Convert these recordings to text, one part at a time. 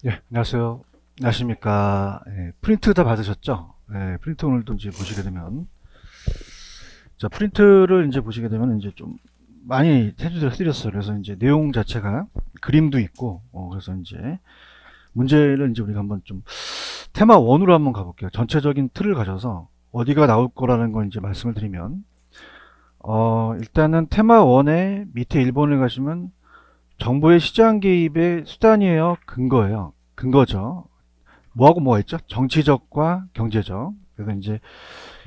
예, 안녕하세요. 안녕하십니까. 예, 프린트 다 받으셨죠? 예, 프린트 오늘도 이제 보시게 되면, 자, 프린트를 이제 보시게 되면 이제 좀 많이 해드렸어요. 그래서 이제 내용 자체가 그림도 있고, 그래서 이제 문제를 이제 우리가 한번 좀 테마 1으로 한번 가볼게요. 전체적인 틀을 가져서 어디가 나올 거라는 걸 이제 말씀을 드리면, 일단은 테마 1의 밑에 1번을 가시면 정부의 시장 개입의 수단이에요? 근거예요? 근거죠. 뭐하고 뭐가 있죠? 정치적과 경제적. 그래서 이제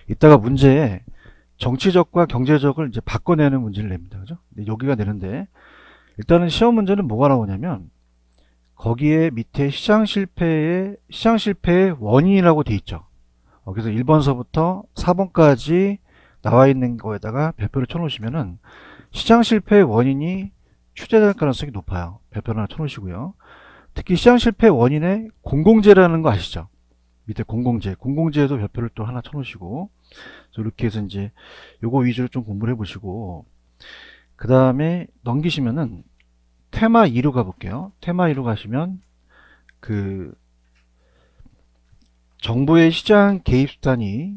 이따가 문제에 정치적과 경제적을 이제 바꿔내는 문제를 냅니다. 그죠? 여기가 되는데 일단은 시험 문제는 뭐가 나오냐면 거기에 밑에 시장 실패의 원인이라고 돼 있죠. 그래서 1번서부터 4번까지 나와 있는 거에다가 별표를 쳐놓으시면은 시장 실패의 원인이 추재될 가능성이 높아요. 별표를 하나 쳐놓으시고요. 특히 시장 실패 원인의 공공재라는 거 아시죠? 밑에 공공재, 공공재에도 별표를 또 하나 쳐놓으시고, 이렇게 해서 이제 요거 위주로 좀 공부를 해보시고, 그 다음에 넘기시면은 테마 2로 가볼게요. 테마 2로 가시면 그 정부의 시장 개입 수단이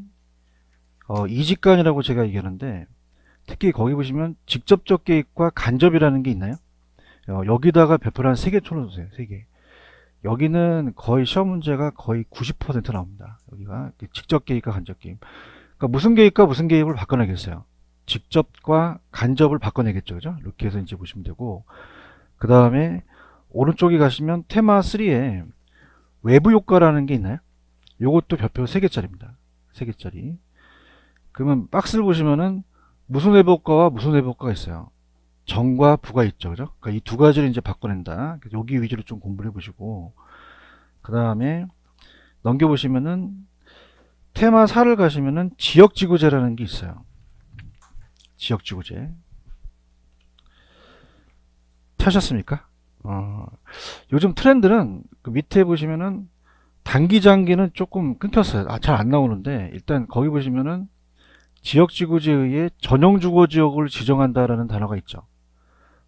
이직간이라고 제가 얘기하는데, 특히 거기 보시면 직접적 개입과 간접이라는 게 있나요? 여기다가 별표를 한 3개 쳐놓으세요. 3개. 여기는 거의 시험 문제가 거의 90% 나옵니다. 여기가 직접 개입과 간접 개입. 그러니까 무슨 개입과 무슨 개입을 바꿔내겠어요. 직접과 간접을 바꿔내겠죠. 그죠? 이렇게 해서 이제 보시면 되고, 그 다음에 오른쪽에 가시면 테마 3에 외부 효과라는 게 있나요? 요것도 별표 3개짜리입니다. 3개짜리. 그러면 박스를 보시면은 무슨 외부 효과와 무슨 외부 효과가 있어요. 정과 부가 있죠. 그죠? 그러니까 이 두 가지를 이제 바꿔낸다. 그래서 여기 위주로 좀 공부를 해보시고, 그 다음에 넘겨보시면은 테마 4를 가시면은 지역지구제라는 게 있어요. 지역지구제. 찾으셨습니까? 요즘 트렌드는 그 밑에 보시면은 단기 장기는 조금 끊겼어요. 잘 안 나오는데 일단 거기 보시면은 지역지구제에 의해 전용주거지역을 지정한다라는 단어가 있죠.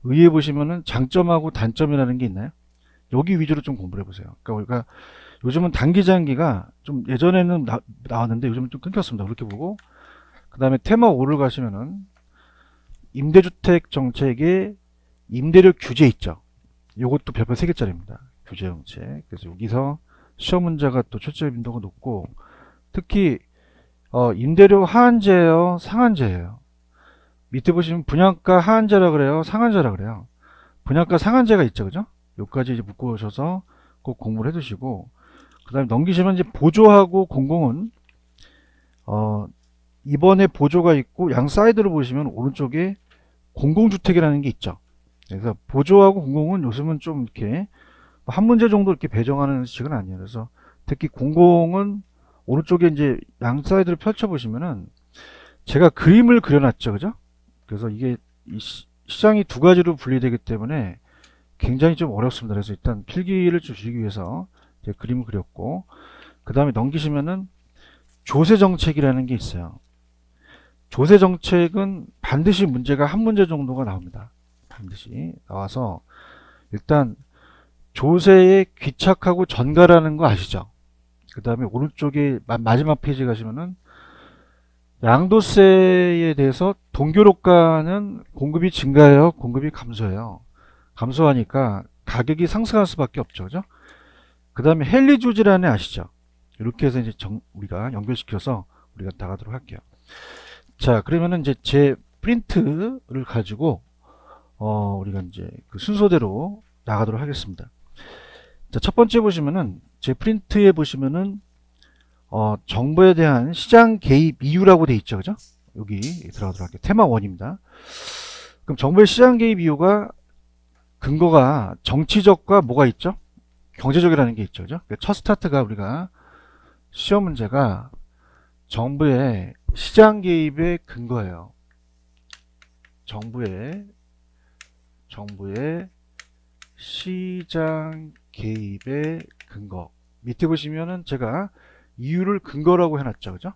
위에 보시면은 장점하고 단점이라는 게 있나요? 여기 위주로 좀 공부를 해보세요. 그러니까 우리가 요즘은 단기 장기가 좀 예전에는 나왔는데 요즘은 좀 끊겼습니다. 그렇게 보고 그 다음에 테마 5를 가시면은 임대주택 정책의 임대료 규제 있죠. 요것도 별표 3개짜리입니다. 규제 정책. 그래서 여기서 시험 문제가 또 출제 빈도가 높고 특히 임대료 하한제예요, 상한제예요. 밑에 보시면 분양가 하한제라 그래요, 상한제라 그래요. 분양가 상한제가 있죠, 그죠? 여기까지 이제 묶어 오셔서 꼭 공부를 해두시고 그 다음에 넘기시면 이제 보조하고 공공은 이번에 보조가 있고 양 사이드로 보시면 오른쪽에 공공주택이라는 게 있죠. 그래서 보조하고 공공은 요즘은 좀 이렇게 한 문제 정도 이렇게 배정하는 식은 아니에요. 그래서 특히 공공은 오른쪽에 이제 양 사이드를 펼쳐 보시면은 제가 그림을 그려놨죠, 그죠? 그래서 이게 시장이 두 가지로 분리되기 때문에 굉장히 좀 어렵습니다. 그래서 일단 필기를 좀 주기 위해서 제가 그림을 그렸고 그 다음에 넘기시면은 조세 정책이라는 게 있어요. 조세 정책은 반드시 문제가 한 문제 정도가 나옵니다. 반드시 나와서 일단 조세에 귀착하고 전가라는 거 아시죠? 그 다음에 오른쪽에 마지막 페이지 가시면은 양도세에 대해서 동교록가는 공급이 증가해요, 공급이 감소해요. 감소하니까 가격이 상승할 수밖에 없죠, 그죠? 그 다음에 헨리조지라는 아시죠? 이렇게 해서 이제 우리가 연결시켜서 우리가 나가도록 할게요. 자, 그러면은 이제 제 프린트를 가지고 우리가 이제 그 순서대로 나가도록 하겠습니다. 자, 첫 번째 보시면은 제 프린트에 보시면은 정부에 대한 시장 개입 이유라고 돼 있죠, 그죠? 여기 들어가도록 할게요. 테마 1입니다. 그럼 정부의 시장 개입 이유가 근거가 정치적과 뭐가 있죠? 경제적이라는 게 있죠, 그죠? 첫 스타트가 우리가 시험 문제가 정부의 시장 개입의 근거예요. 정부의 시장 개입의 근거. 밑에 보시면은 제가 이유를 근거라고 해놨죠, 그죠?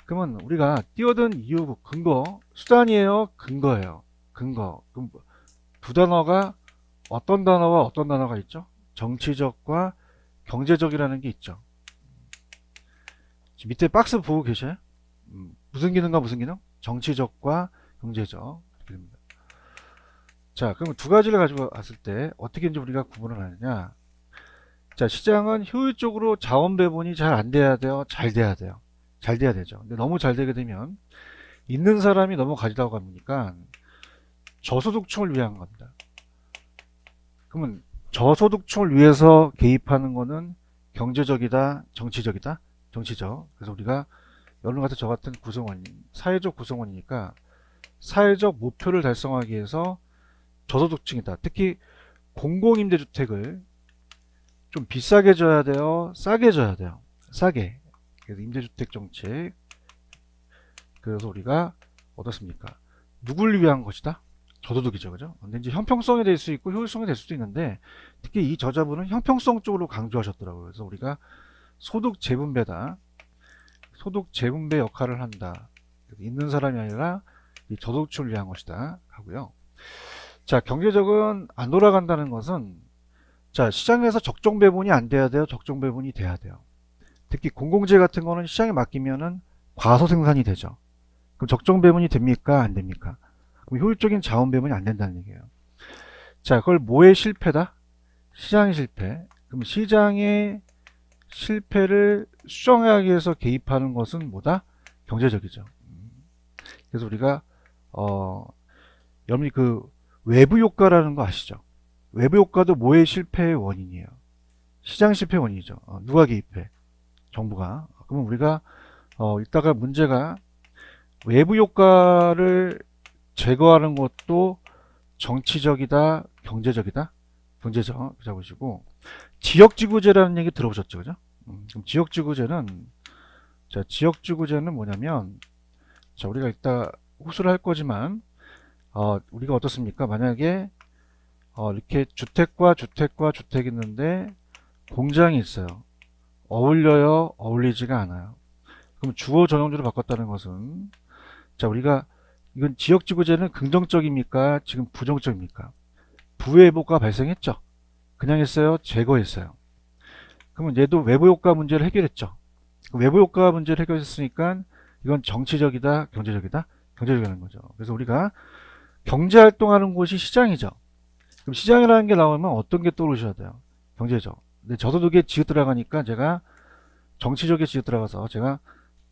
그러면 우리가 띄워둔 이유, 근거, 수단이에요, 근거예요. 근거. 그럼 두 단어가 어떤 단어와 어떤 단어가 있죠? 정치적과 경제적이라는 게 있죠. 지금 밑에 박스 보고 계셔요? 무슨 기능과 무슨 기능? 정치적과 경제적. 이렇게 됩니다. 자, 그러면 두 가지를 가지고 왔을 때 어떻게 이제 우리가 구분을 하느냐? 자, 시장은 효율적으로 자원 배분이 잘 안 돼야 돼요? 잘 돼야 돼요? 잘 돼야 되죠. 근데 너무 잘 되게 되면 있는 사람이 너무 가지라고 하니까 저소득층을 위한 겁니다. 그러면 저소득층을 위해서 개입하는 거는 경제적이다, 정치적이다? 정치적. 그래서 우리가 여러분 같은 저 같은 구성원, 사회적 구성원이니까 사회적 목표를 달성하기 위해서 저소득층이다. 특히 공공임대주택을 좀 비싸게 줘야 돼요? 싸게 줘야 돼요? 싸게. 그래서 임대주택 정책. 그래서 우리가 어떻습니까? 누굴 위한 것이다? 저소득이죠. 그죠? 근데 이제 형평성이 될 수 있고 효율성이 될 수도 있는데 특히 이 저자분은 형평성 쪽으로 강조하셨더라고요. 그래서 우리가 소득 재분배다. 소득 재분배 역할을 한다. 있는 사람이 아니라 이 저소득층을 위한 것이다. 하고요. 자, 경제적은 안 돌아간다는 것은 자, 시장에서 적정 배분이 안 돼야 돼요? 적정 배분이 돼야 돼요. 특히 공공재 같은 거는 시장에 맡기면은 과소 생산이 되죠. 그럼 적정 배분이 됩니까? 안 됩니까? 그럼 효율적인 자원 배분이 안 된다는 얘기예요. 자, 그걸 뭐의 실패다? 시장의 실패. 그럼 시장의 실패를 수정하기 위해서 개입하는 것은 뭐다? 경제적이죠. 그래서 우리가 여러분이 그 외부 효과라는 거 아시죠? 외부 효과도 뭐의 실패의 원인이에요? 시장 실패 원인이죠. 누가 개입해? 정부가. 그러면 우리가 이따가 문제가 외부 효과를 제거하는 것도 정치적이다, 경제적이다? 경제적. 자, 보시고 지역지구제라는 얘기 들어보셨죠? 그죠? 그럼 지역지구제는 자, 지역지구제는 뭐냐면 자, 우리가 이따 호수를 할 거지만 우리가 어떻습니까? 만약에 이렇게 주택과 주택과 주택이 있는데 공장이 있어요. 어울려요? 어울리지가 않아요. 그럼 주거 전용주로 바꿨다는 것은 자, 우리가 이건 지역지구제는 긍정적입니까? 지금 부정적입니까? 부의회복가 발생했죠. 그냥 했어요? 제거했어요. 그러면 얘도 외부효과 문제를 해결했죠. 외부효과 문제를 해결했으니까 이건 정치적이다, 경제적이다? 경제적이라는 거죠. 그래서 우리가 경제활동하는 곳이 시장이죠. 그럼 시장이라는 게 나오면 어떤 게 떠오르셔야 돼요? 경제적. 근데 저소득에 지읒 들어가니까 제가 정치적에 지읒 들어가서 제가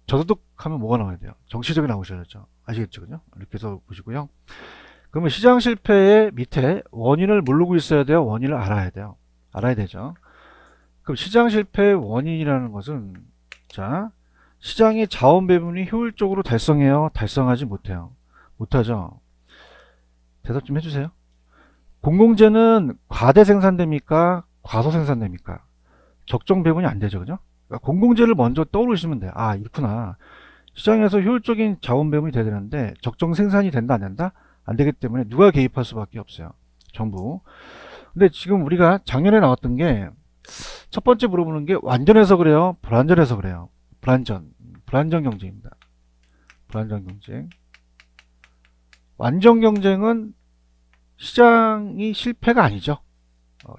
저소득 하면 뭐가 나와야 돼요? 정치적이 나오셔야죠. 아시겠죠? 그죠? 이렇게 해서 보시고요. 그러면 시장 실패의 밑에 원인을 모르고 있어야 돼요? 원인을 알아야 돼요? 알아야 되죠. 그럼 시장 실패의 원인이라는 것은 자, 시장의 자원 배분이 효율적으로 달성해요? 달성하지 못해요? 못하죠. 대답 좀 해주세요. 공공재는 과대 생산됩니까? 과소 생산됩니까? 적정 배분이 안 되죠. 그죠? 그러니까 공공재를 먼저 떠오르시면 돼요. 아, 이렇구나. 시장에서 효율적인 자원 배분이 돼야 되는데 적정 생산이 된다 안 된다? 안 되기 때문에 누가 개입할 수밖에 없어요. 정부. 근데 지금 우리가 작년에 나왔던 게 첫 번째 물어보는 게 완전해서 그래요? 불완전해서 그래요? 불완전 경쟁입니다. 불완전 경쟁. 완전 경쟁은 시장이 실패가 아니죠.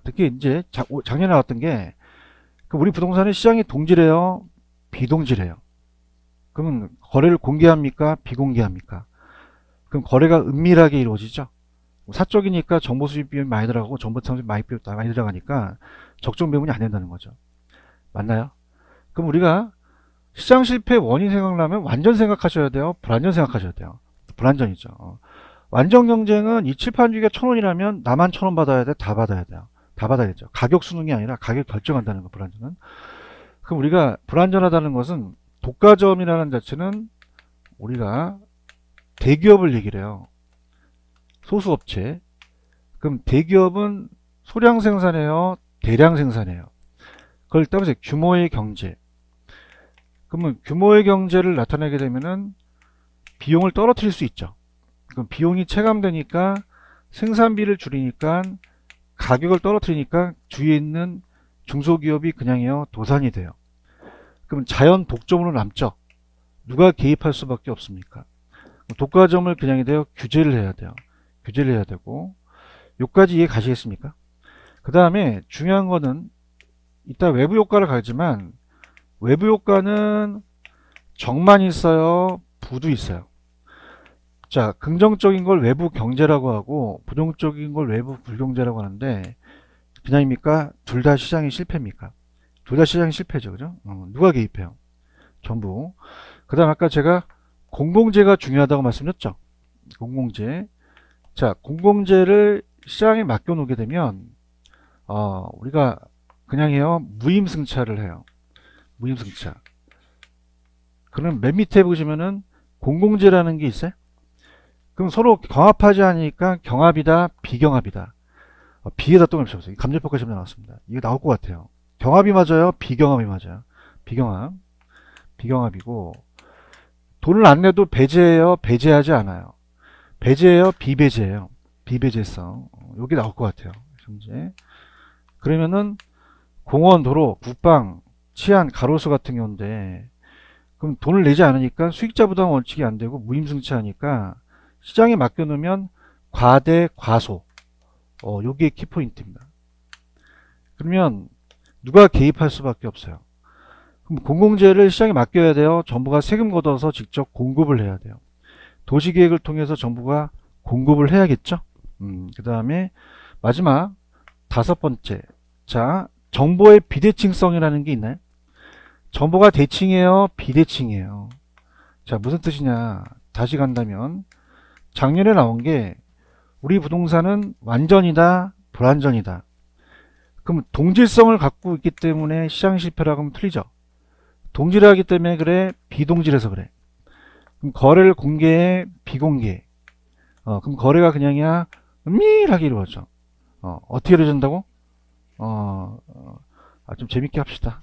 특히 이제 작년에 나왔던 게 우리 부동산의 시장이 동질해요? 비동질해요? 그러면 거래를 공개합니까? 비공개합니까? 그럼 거래가 은밀하게 이루어지죠. 사적이니까 정보 수집 비용이 많이 들어가고 정보 창출 많이 들어가니까 적정 배분이 안 된다는 거죠. 맞나요? 그럼 우리가 시장 실패 원인 생각나면 완전 생각하셔야 돼요? 불완전 생각하셔야 돼요? 불완전이죠. 완전 경쟁은 이 칠판주기가 1,000원이라면 나만 1,000원 받아야 돼? 다 받아야 돼요. 다 받아야죠. 가격 수능이 아니라 가격 결정한다는 거, 불완전은. 그럼 우리가 불완전하다는 것은 독과점이라는 자체는 우리가 대기업을 얘기를 해요. 소수업체. 그럼 대기업은 소량 생산해요? 대량 생산해요? 그걸 따라서 규모의 경제. 그러면 규모의 경제를 나타내게 되면은 비용을 떨어뜨릴 수 있죠. 그럼 비용이 체감되니까 생산비를 줄이니까 가격을 떨어뜨리니까 주위에 있는 중소기업이 그냥요 도산이 돼요. 그럼 자연 독점으로 남죠. 누가 개입할 수밖에 없습니까? 독과점을 그냥이 돼요. 규제를 해야 돼요. 규제를 해야 되고, 여기까지 이해 가시겠습니까? 그 다음에 중요한 거는 이따 외부 효과를 가지만 외부 효과는 정만 있어요, 부도 있어요. 자, 긍정적인 걸 외부 경제라고 하고 부정적인 걸 외부 불경제라고 하는데 그냥입니까? 둘 다 시장이 실패입니까? 둘 다 시장이 실패죠. 그죠? 누가 개입해요? 정부. 그 다음 아까 제가 공공재가 중요하다고 말씀드렸죠. 공공재. 자, 공공재를 시장에 맡겨놓게 되면 우리가 그냥 해요. 무임승차를 해요. 무임승차. 그럼 맨 밑에 보시면은 공공재라는 게 있어요. 그럼 서로 경합하지 않으니까 경합이다, 비경합이다. 비에다 또 멈춰보세요. 감정평가 시험에 나왔습니다. 이거 나올 것 같아요. 경합이 맞아요? 비경합이 맞아요? 비경합. 비경합이고, 돈을 안 내도 배제해요? 배제하지 않아요? 배제해요? 비배제해요? 비배제성. 여기 나올 것 같아요. 현재. 그러면은 공원, 도로, 국방, 치안, 가로수 같은 경우인데, 그럼 돈을 내지 않으니까 수익자 부담 원칙이 안 되고 무임승차하니까 시장에 맡겨놓으면 과대, 과소. 요게 키포인트입니다. 그러면 누가 개입할 수밖에 없어요. 그럼 공공재를 시장에 맡겨야 돼요. 정부가 세금 걷어서 직접 공급을 해야 돼요. 도시계획을 통해서 정부가 공급을 해야겠죠. 그 다음에 마지막 다섯 번째. 자, 정보의 비대칭성이라는 게 있나요? 정보가 대칭이에요? 비대칭이에요? 자, 무슨 뜻이냐. 다시 간다면 작년에 나온 게 우리 부동산은 완전이다, 불완전이다. 그럼 동질성을 갖고 있기 때문에 시장 실패라고 하면 틀리죠. 동질하기 때문에 그래, 비동질해서 그래. 그럼 거래를 공개해, 비공개. 그럼 거래가 그냥이야, 은밀하게 이루어져. 어떻게 이루어진다고? 좀 재밌게 합시다.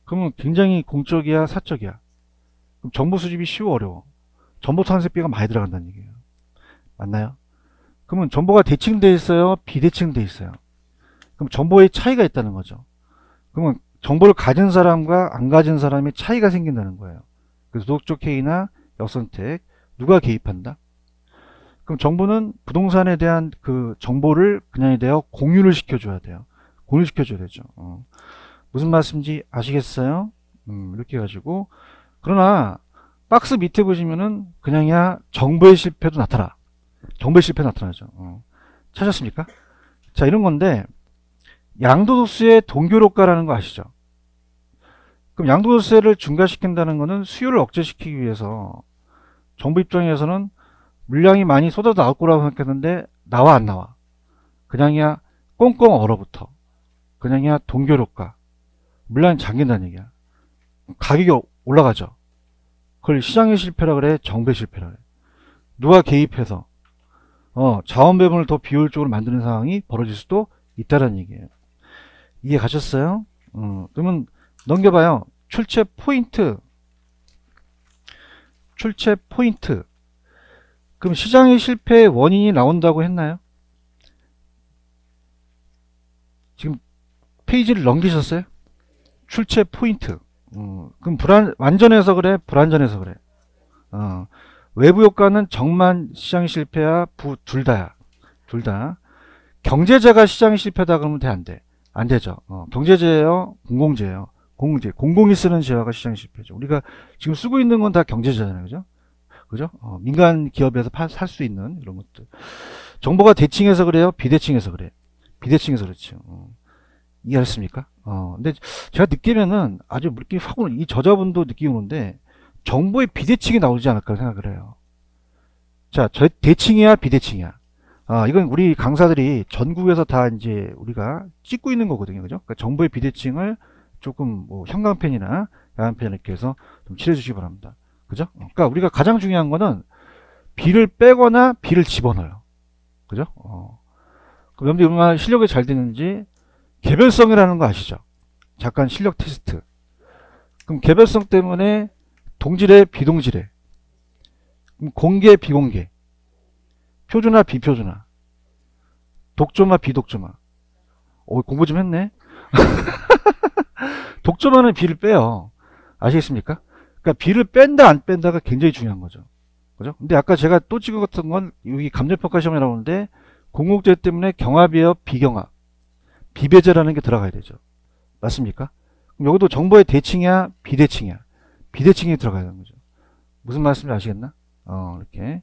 그러면 굉장히 공적이야, 사적이야. 그럼 정보 수집이 쉬워, 어려워? 정보 탄생비가 많이 들어간다는 얘기예요. 맞나요? 그러면 정보가 대칭되어 있어요? 비대칭되어 있어요? 그럼 정보의 차이가 있다는 거죠. 그러면 정보를 가진 사람과 안 가진 사람의 차이가 생긴다는 거예요. 그래서 도덕적 해이나 역선택, 누가 개입한다? 그럼 정부는 부동산에 대한 그 정보를 그냥에 대하여 공유를 시켜줘야 돼요. 공유를 시켜줘야 되죠. 무슨 말씀인지 아시겠어요? 이렇게 해가지고. 그러나 박스 밑에 보시면은 그냥이야 정보의 실패도 나타나. 정보의 실패 나타나죠. 찾았습니까? 자, 이런 건데 양도소득세의 동결효과라는 거 아시죠? 그럼 양도소득세를 중과시킨다는 거는 수요를 억제시키기 위해서 정부 입장에서는 물량이 많이 쏟아져 나올 거라고 생각했는데 나와 안 나와. 그냥이야 꽁꽁 얼어붙어. 그냥이야 동결효과. 물량이 잠긴다는 얘기야. 가격이 올라가죠. 그걸 시장의 실패라 그래, 정부의 실패라 그래. 누가 개입해서 자원 배분을 더 비효율적으로 만드는 상황이 벌어질 수도 있다는 얘기예요. 이해 가셨어요? 그러면 넘겨봐요. 출제 포인트. 출제 포인트. 그럼 시장의 실패의 원인이 나온다고 했나요? 지금 페이지를 넘기셨어요? 출제 포인트. 그럼 완전해서 그래? 불완전해서 그래? 외부 효과는 정만 시장이 실패야? 둘 다야. 둘 다. 경제재가 시장이 실패다 그러면 돼? 안 돼? 안 되죠. 경제재예요? 공공재예요? 공공재. 공공이 쓰는 재화가 시장이 실패죠. 우리가 지금 쓰고 있는 건 다 경제재잖아요. 그죠? 그죠? 민간 기업에서 살 수 있는 이런 것들. 정보가 대칭해서 그래요? 비대칭해서 그래? 비대칭해서 그렇죠. 이해하셨습니까? 근데 제가 느끼면은 아주 느낌이 확 오는, 이 저자분도 느낌이 오는데 정보의 비대칭이 나오지 않을까 생각을 해요. 자, 대칭이야, 비대칭이야? 이건 우리 강사들이 전국에서 다 이제 우리가 찍고 있는 거거든요. 그죠? 그러니까 정보의 비대칭을 조금 뭐 형광펜이나 야간펜 이렇게 해서 좀 칠해주시기 바랍니다. 그죠? 그러니까 우리가 가장 중요한 거는 비를 빼거나 비를 집어넣어요. 그죠? 그럼 여러분들이 얼마나 실력이 잘 되는지 개별성이라는 거 아시죠? 잠깐 실력 테스트. 그럼 개별성 때문에 동질에 비동질에, 그럼 공개 비공개, 표준화 비표준화, 독점화 비독점화. 공부 좀 했네. 독점화는 비를 빼요. 아시겠습니까? 그러니까 비를 뺀다 안 뺀다가 굉장히 중요한 거죠. 그죠? 근데 아까 제가 또 찍은 같은 건 여기 감정평가 시험에 나오는데 공공재 때문에 경합이에요, 비경합? 비배제라는 게 들어가야 되죠. 맞습니까? 그럼 여기도 정보의 대칭이야, 비대칭이야? 비대칭이 들어가야 되는 거죠. 무슨 말씀인지 아시겠나? 이렇게.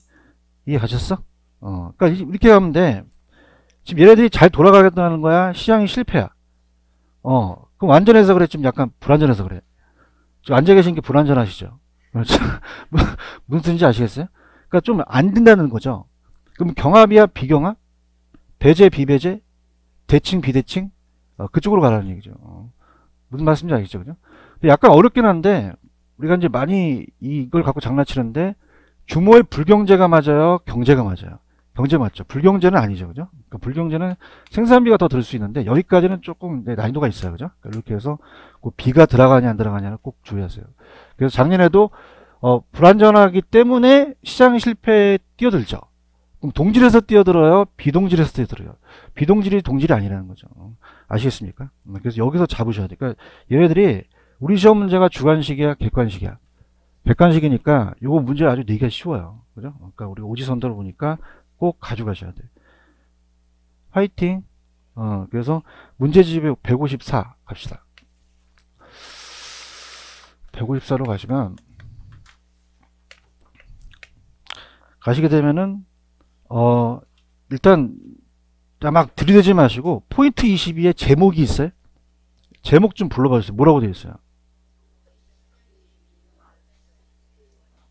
이해 가셨어? 그러니까 이렇게 하면 돼. 지금 얘네들이 잘 돌아가겠다는 거야? 시장이 실패야? 그럼 완전해서 그래? 좀 약간 불완전해서 그래? 지금 앉아 계신 게 불완전하시죠? 그렇죠? 무슨 뜻인지 아시겠어요? 그러니까 좀 안 된다는 거죠. 그럼 경합이야, 비경합? 배제, 비배제? 대칭, 비대칭? 그쪽으로 가라는 얘기죠. 무슨 말씀인지 알겠죠? 그죠? 약간 어렵긴 한데, 우리가 이제 많이 이걸 갖고 장난치는데, 규모의 불경제가 맞아요? 경제가 맞아요? 경제 맞죠? 불경제는 아니죠. 그죠? 그러니까 불경제는 생산비가 더 들 수 있는데, 여기까지는 조금 난이도가 있어요. 그죠? 그러니까 이렇게 해서, 그 비가 들어가냐, 안 들어가냐는 꼭 주의하세요. 그래서 작년에도, 불안전하기 때문에 시장 실패에 뛰어들죠. 그럼 동질에서 뛰어들어요? 비동질에서 뛰어들어요? 비동질이 동질이 아니라는 거죠. 아시겠습니까? 그래서 여기서 잡으셔야 돼요. 그러니까 얘네들이 우리 시험 문제가 주관식이야, 객관식이야? 객관식이니까 요거 문제 아주 내기가 쉬워요. 그죠? 그러니까 우리 오지선다로 보니까 꼭 가져가셔야 돼요. 화이팅! 그래서 문제집에 154 갑시다. 154로 가시면, 가시게 되면은, 일단, 막 들이대지 마시고, 포인트 22에 제목이 있어요? 제목 좀 불러봐 주세요. 뭐라고 되어 있어요?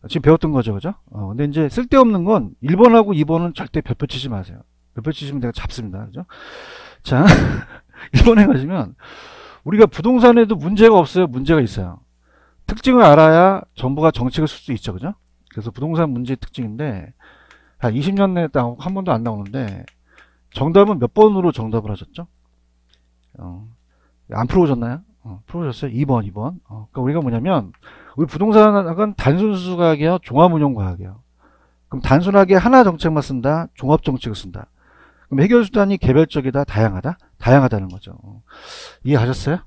지금 배웠던 거죠, 그죠? 근데 이제 쓸데없는 건 1번하고 2번은 절대 별표 치지 마세요. 별표 치시면 내가 잡습니다. 그죠? 자, 1번에 가시면, 우리가 부동산에도 문제가 없어요? 문제가 있어요. 특징을 알아야 정부가 정책을 쓸 수 있죠, 그죠? 그래서 부동산 문제의 특징인데, 한 20년 내에 딱 한 번도 안 나오는데, 정답은 몇 번으로 정답을 하셨죠? 안 풀어오셨나요? 풀어오셨어요? 2번. 그러니까 우리가 뭐냐면, 우리 부동산학은 단순수학이에요? 종합운용과학이에요? 그럼 단순하게 하나 정책만 쓴다? 종합정책을 쓴다? 그럼 해결수단이 개별적이다? 다양하다? 다양하다는 거죠. 이해하셨어요?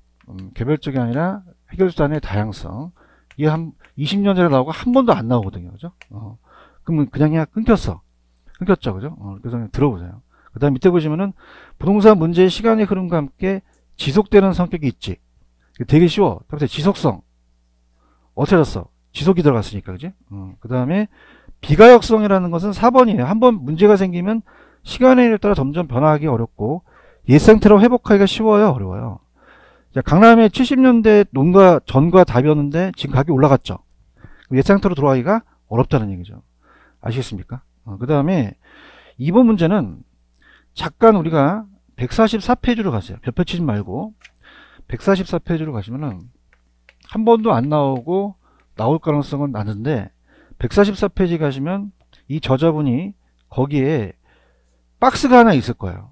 개별적이 아니라 해결수단의 다양성. 이게 한 20년 전에 나오고 한 번도 안 나오거든요. 그죠? 그러면 그냥 끊겼어. 끊겼죠. 그죠? 그래서 그냥 들어보세요. 그 다음 밑에 보시면은 부동산 문제의 시간의 흐름과 함께 지속되는 성격이 있지. 되게 쉬워. 지속성. 어떻게 알았어? 지속이 들어갔으니까. 그지? 그 다음에 비가역성이라는 것은 4번이에요. 한번 문제가 생기면 시간에 따라 점점 변화하기 어렵고 옛 상태로 회복하기가 쉬워요? 어려워요? 자, 강남에 70년대 논과 전과 답이었는데 지금 가격이 올라갔죠. 옛 상태로 돌아가기가 어렵다는 얘기죠. 아시겠습니까? 그 다음에 2번 문제는 잠깐 우리가 144페이지로 가세요. 별표 치지 말고 144페이지로 가시면은 한 번도 안 나오고 나올 가능성은 낮은데 144페이지 가시면 이 저자분이 거기에 박스가 하나 있을 거예요.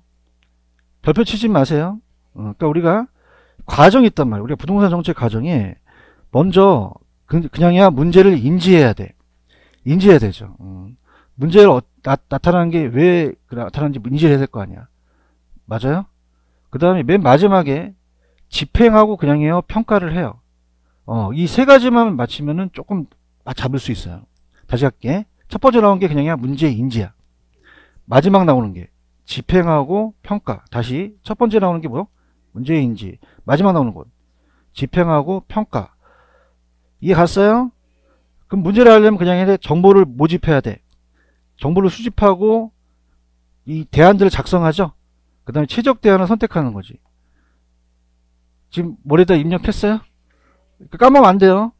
별표 치지 마세요. 그러니까 우리가 과정이 있단 말이에요. 우리가 부동산 정책 과정에 먼저 그냥이야 문제를 인지해야 돼. 인지해야 되죠. 문제를 나타나는 게 왜 나타나는지 인지해야 될 거 아니야. 맞아요? 그 다음에 맨 마지막에 집행하고 그냥이요 평가를 해요. 이 세 가지만 맞히면은 조금 잡을 수 있어요. 다시 할게. 첫 번째 나온 게 그냥이야 문제 인지야. 마지막 나오는 게 집행하고 평가. 다시 첫 번째 나오는 게 뭐요? 문제 인지. 마지막 나오는 건 집행하고 평가. 이해 갔어요? 그럼 문제를 하려면 그냥 정보를 모집해야 돼. 정보를 수집하고 이 대안들을 작성하죠. 그 다음에 최적 대안을 선택하는 거지. 지금 머리에다 입력했어요? 까먹으면 안 돼요.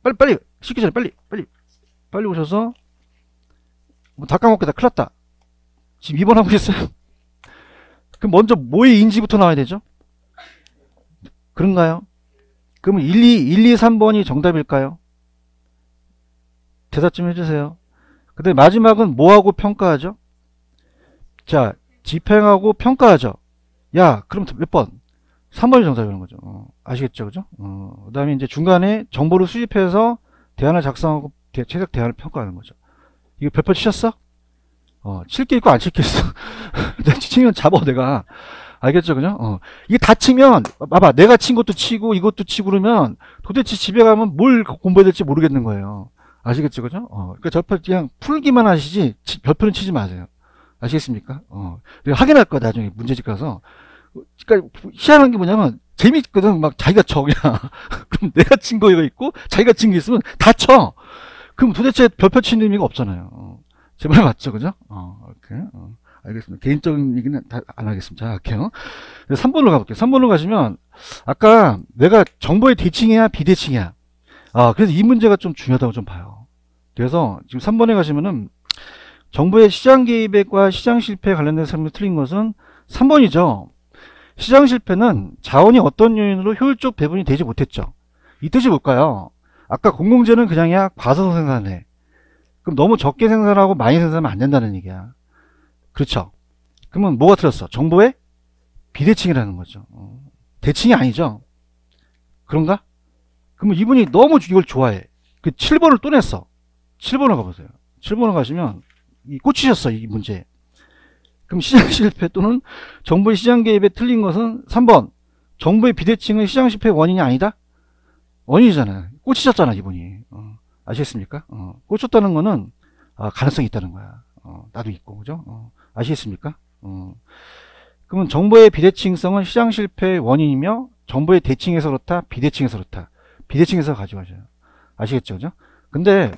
빨리 씻기 전에 빨리 오셔서 뭐 다 까먹겠다. 큰일 났다. 지금 2번 하고 있어요. 그럼 먼저 뭐의 인지부터 나와야 되죠? 그런가요? 그러면 1, 2, 3번이 정답일까요? 대답 좀 해주세요. 그 다음에 마지막은 뭐하고 평가하죠? 자, 집행하고 평가하죠. 야, 그럼 몇 번? 3번이 정답이라는 거죠. 아시겠죠? 그죠? 그 다음에 이제 중간에 정보를 수집해서 대안을 작성하고 최적 대안을 평가하는 거죠. 이거 별표 치셨어? 칠 게 있고 안 칠 게 있어. 치면 잡아, 내가. 알겠죠? 그죠? 이게 다 치면, 봐봐. 내가 친 것도 치고, 이것도 치고 그러면 도대체 집에 가면 뭘 공부해야 될지 모르겠는 거예요. 아시겠죠? 그죠? 그러니까 절표 그냥 풀기만 하시지, 별표는 치지 마세요. 아시겠습니까? 내가 확인할 거야, 나중에 문제집 가서. 그러니까 희한한 게 뭐냐면 재밌거든. 막 자기가 쳐 그냥. 그럼 내가 친 거가 있고 자기가 친 게 있으면 다 쳐. 그럼 도대체 별표 치는 의미가 없잖아요. 제 말 맞죠, 그죠? 이렇게. 알겠습니다. 개인적인 얘기는 다 안 하겠습니다. 자, 할게요. 3번으로 가볼게요. 3번으로 가시면 아까 내가 정보의 대칭이야 비대칭이야. 그래서 이 문제가 좀 중요하다고 좀 봐요. 그래서 지금 3번에 가시면은 정부의 시장 개입과 시장 실패에 관련된 설명이 틀린 것은 3번이죠. 시장 실패는 자원이 어떤 요인으로 효율적 배분이 되지 못했죠. 이 뜻이 뭘까요? 아까 공공재는 그냥이야 과소서 생산해. 그럼 너무 적게 생산하고 많이 생산하면 안 된다는 얘기야. 그렇죠. 그러면 뭐가 틀렸어? 정보의 비대칭이라는 거죠. 대칭이 아니죠. 그런가? 그러면 이분이 너무 이걸 좋아해. 그 7번을 또 냈어. 7번을 가보세요. 7번을 가시면 꽂히셨어, 이 문제. 그럼 시장 실패 또는 정부의 시장 개입에 틀린 것은 3번. 정부의 비대칭은 시장 실패의 원인이 아니다? 원인이잖아요. 꽂히셨잖아, 이분이. 아시겠습니까? 꽂혔다는 거는 가능성이 있다는 거야. 나도 있고, 그죠? 아시겠습니까? 그러면 정부의 비대칭성은 시장 실패의 원인이며 정부의 대칭에서 그렇다, 비대칭에서 그렇다. 비대칭에서 가져가셔요. 아시겠죠, 그죠? 근데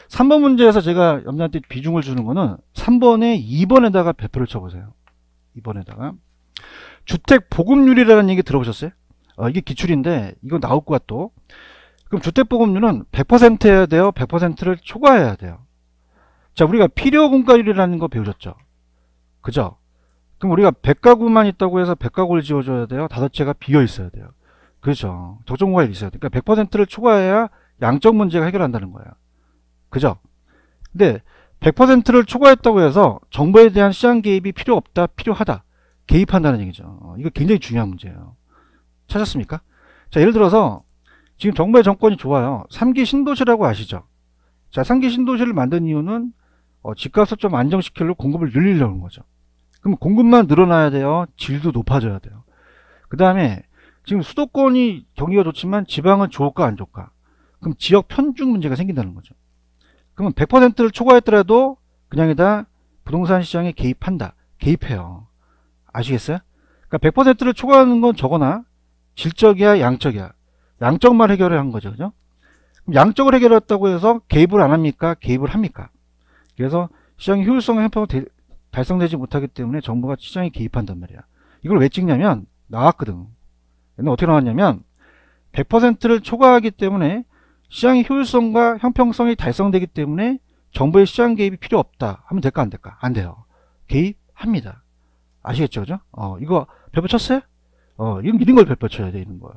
3번 문제에서 제가 여러분한테 비중을 주는 거는 3번에 2번에다가 배표를 쳐보세요. 2번에다가 주택 보급률이라는 얘기 들어보셨어요? 이게 기출인데 이거 나올 거야 또. 그럼 주택 보급률은 100% 해야 돼요? 100%를 초과해야 돼요? 자, 우리가 필요 공가율이라는 거 배우셨죠? 그죠? 그럼 우리가 100가구만 있다고 해서 100가구를 지어줘야 돼요? 5채가 비어 있어야 돼요? 그렇죠. 적정 공가율이 있어야 돼요. 그러니까 100%를 초과해야 양적 문제가 해결한다는 거예요. 그죠? 근데 100%를 초과했다고 해서 정부에 대한 시장 개입이 필요 없다, 필요하다. 개입한다는 얘기죠. 이거 굉장히 중요한 문제예요. 찾았습니까? 자, 예를 들어서 지금 정부의 정권이 좋아요. 3기 신도시라고 아시죠? 자, 3기 신도시를 만든 이유는 집값을 좀 안정시키려고 공급을 늘리려는 거죠. 그럼 공급만 늘어나야 돼요. 질도 높아져야 돼요. 그 다음에 지금 수도권이 경기가 좋지만 지방은 좋을까 안 좋을까? 그럼 지역 편중 문제가 생긴다는 거죠. 그러면 100%를 초과했더라도 그냥이다 부동산 시장에 개입한다. 개입해요. 아시겠어요? 그러니까 100%를 초과하는 건 저거나 질적이야 양적이야. 양적만 해결을 한 거죠. 그죠? 그럼 양적을 해결했다고 해서 개입을 안 합니까? 개입을 합니까? 그래서 시장의 효율성 형평은 달성되지 못하기 때문에 정부가 시장에 개입한단 말이야. 이걸 왜 찍냐면 나왔거든. 근데 어떻게 나왔냐면 100%를 초과하기 때문에 시장의 효율성과 형평성이 달성되기 때문에 정부의 시장 개입이 필요 없다 하면 될까 안 될까? 안 돼요. 개입합니다. 아시겠죠? 그죠? 이거 별표 쳤어요? 이런 걸 별표 쳐야 돼, 이런 거.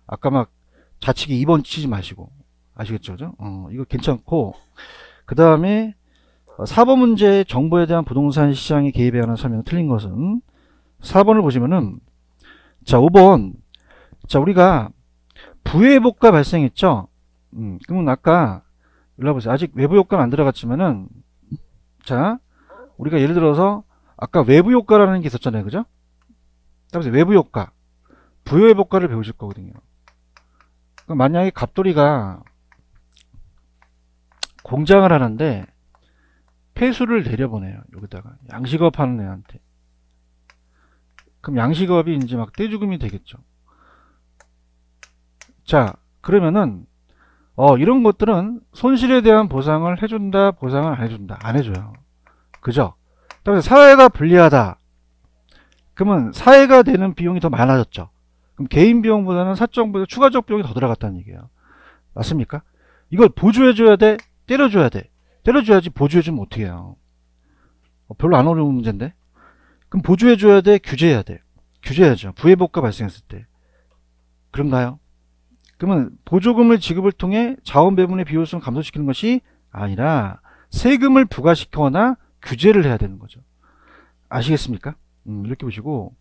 아까 막 자치기 2번 치지 마시고. 아시겠죠? 그죠? 이거 괜찮고. 그 다음에 4번 문제 정부에 대한 부동산 시장의 개입에 관한 설명이 틀린 것은 4번을 보시면은 자, 5번. 자, 우리가 부의효과 발생했죠? 그러면 아까 일러보세요. 아직 외부효과는 안 들어갔지만은 자, 우리가 예를 들어서 아까 외부효과라는 게 있었잖아요. 그죠? 따라서 외부효과 부의효과를 배우실 거거든요. 그럼 만약에 갑돌이가 공장을 하는데 폐수를 내려보내요. 여기다가 양식업 하는 애한테. 그럼 양식업이 이제 막 떼죽음이 되겠죠. 자, 그러면은 이런 것들은 손실에 대한 보상을 해준다, 보상을 안 해준다? 안 해줘요. 그죠? 따라서 사회가 불리하다. 그러면 사회가 되는 비용이 더 많아졌죠. 그럼 개인 비용보다는 사적보다 추가적 비용이 더 들어갔다는 얘기예요. 맞습니까? 이걸 보조해줘야 돼? 때려줘야 돼? 때려줘야지. 보조해주면 어떻게 해요? 별로 안 어려운 문제인데? 그럼 보조해줘야 돼? 규제해야 돼? 규제해야죠. 부의효과 발생했을 때. 그런가요? 그러면 보조금을 지급을 통해 자원 배분의 비효율성을 감소시키는 것이 아니라 세금을 부과시키거나 규제를 해야 되는 거죠. 아시겠습니까? 이렇게 보시고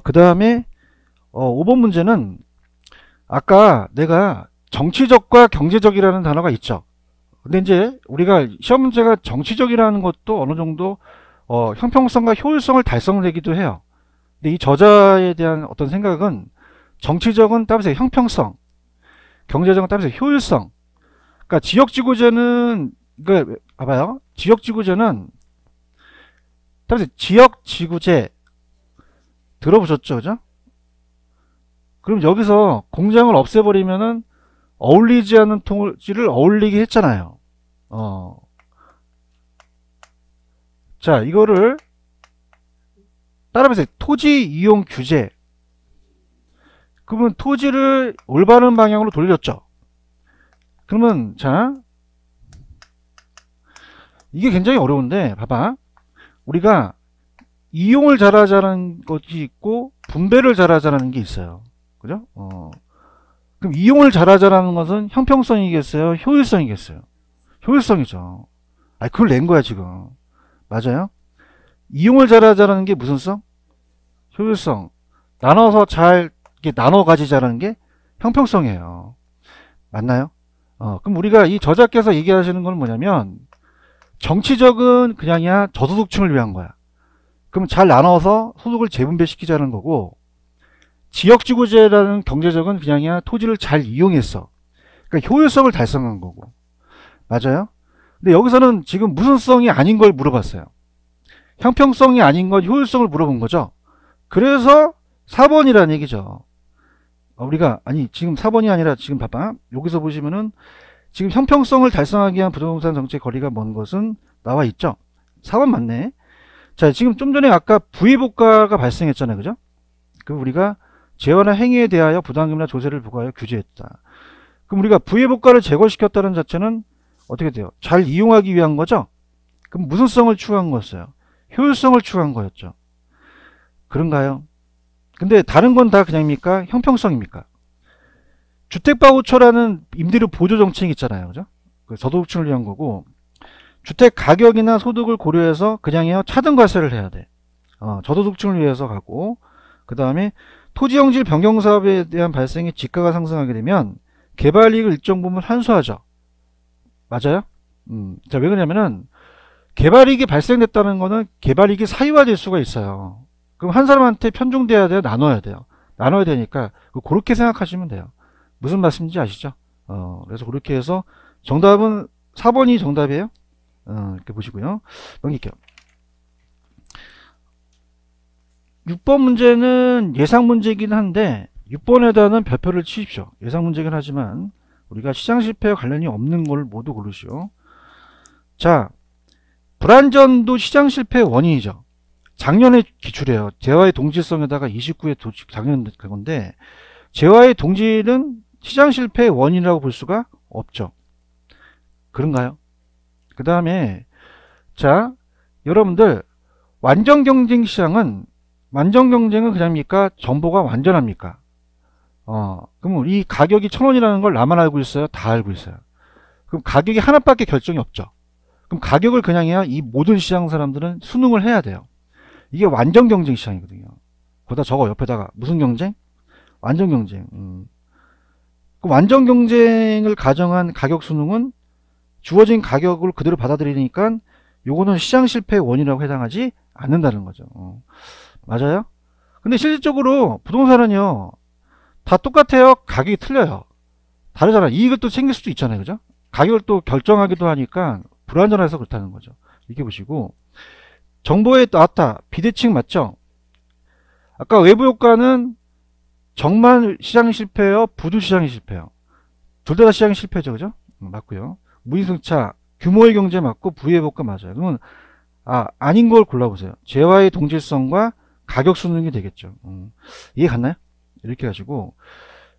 그 다음에 5번 문제는 아까 내가 정치적과 경제적이라는 단어가 있죠. 근데 이제 우리가 시험 문제가 정치적이라는 것도 어느 정도 형평성과 효율성을 달성되기도 해요. 근데 이 저자에 대한 어떤 생각은 정치적은 따라서 형평성, 경제적은 따라서 효율성. 그러니까 지역지구제는 봐봐요. 지역지구제는 따라서 지역지구제 들어보셨죠? 그죠? 그럼 여기서 공장을 없애버리면은 어울리지 않는 토지를 어울리게 했잖아요. 자, 이거를 따라해보세요. 토지 이용 규제. 그러면 토지를 올바른 방향으로 돌렸죠. 그러면 자, 이게 굉장히 어려운데 봐봐. 우리가 이용을 잘하자는 것이 있고 분배를 잘하자는 게 있어요. 그죠? 그럼 이용을 잘하자라는 것은 형평성이겠어요? 효율성이겠어요? 효율성이죠. 그걸 낸 거야 지금. 맞아요? 이용을 잘하자라는 게 무슨 성? 효율성. 나눠서 잘 이렇게 나눠 가지자라는 게 형평성이에요. 맞나요? 그럼 우리가 이 저자께서 얘기하시는 건 뭐냐면 정치적은 그냥이야 저소득층을 위한 거야. 그럼 잘 나눠서 소득을 재분배시키자는 거고, 지역지구제라는 경제적은 그냥이야 토지를 잘 이용했어. 그러니까 효율성을 달성한 거고. 맞아요? 근데 여기서는 지금 무슨 성이 아닌 걸 물어봤어요. 형평성이 아닌 건 효율성을 물어본 거죠. 그래서 4번이라는 얘기죠. 우리가 지금 4번이 아니라 지금 봐봐. 여기서 보시면은 지금 형평성을 달성하기 위한 부동산 정책 거리가 먼 것은 나와 있죠. 4번 맞네. 자, 지금 좀 전에 아까 부의복가가 발생했잖아요. 그죠? 그럼 우리가 재화나 행위에 대하여 부담금이나 조세를 부과하여 규제했다. 그럼 우리가 부의복가를 제거시켰다는 자체는 어떻게 돼요? 잘 이용하기 위한 거죠? 그럼 무슨 성을 추구한 거였어요? 효율성을 추구한 거였죠. 그런가요? 근데 다른 건 다 그냥입니까? 형평성입니까? 주택바우처라는 임대료 보조 정책이 있잖아요. 그죠? 그 저소득층을 위한 거고, 주택 가격이나 소득을 고려해서 그냥요 차등과세를 해야 돼. 저소득층을 위해서 가고, 그 다음에 토지형질 변경사업에 대한 발생의 지가가 상승하게 되면 개발이익을 일정 부분 환수하죠. 맞아요? 자, 왜 그러냐면은 개발이익이 발생됐다는 거는 개발이익이 사유화될 수가 있어요. 그럼 한 사람한테 편중돼야 돼요? 나눠야 돼요? 나눠야 되니까 그렇게 생각하시면 돼요. 무슨 말씀인지 아시죠? 그래서 그렇게 해서 정답은 4번이 정답이에요. 이렇게 보시고요. 넘길게요. 6번 문제는 예상 문제이긴 한데 6번에다는 별표를 치십시오. 예상 문제긴 하지만 우리가 시장 실패와 관련이 없는 걸 모두 고르시오. 자, 불안전도 시장 실패의 원인이죠. 작년에 기출이에요. 재화의 동질성에다가 29에 작년 그건데 재화의 동질은 시장 실패의 원인이라고 볼 수가 없죠. 그런가요? 그 다음에 자, 여러분들 완전 경쟁 시장은 그냥입니까? 정보가 완전합니까? 그럼 이 가격이 1,000원이라는 걸 나만 알고 있어요? 다 알고 있어요. 그럼 가격이 하나밖에 결정이 없죠. 그럼 가격을 그냥 해야 이 모든 시장 사람들은 수능을 해야 돼요. 이게 완전 경쟁 시장이거든요. 거기다 저거 옆에다가 무슨 경쟁? 완전 경쟁. 그 완전 경쟁을 가정한 가격 수능은 주어진 가격을 그대로 받아들이니까 요거는 시장 실패의 원인이라고 해당하지 않는다는 거죠. 맞아요? 근데 실질적으로 부동산은요 다 똑같아요? 가격이 틀려요. 다르잖아. 이익을 또 챙길 수도 있잖아요. 그죠? 가격을 또 결정하기도 하니까 불안전해서 그렇다는 거죠. 이렇게 보시고, 정보에 나왔다. 비대칭 맞죠? 아까 외부 효과는 정만 시장 실패예요? 부두 시장이 실패예요? 둘 다 시장이 실패죠. 그죠? 맞고요. 무인승차, 규모의 경제 맞고 부의 효과 맞아요. 그러면 아닌 걸 골라보세요. 재화의 동질성과 가격 수능이 되겠죠. 이해 갔나요? 이렇게 가지고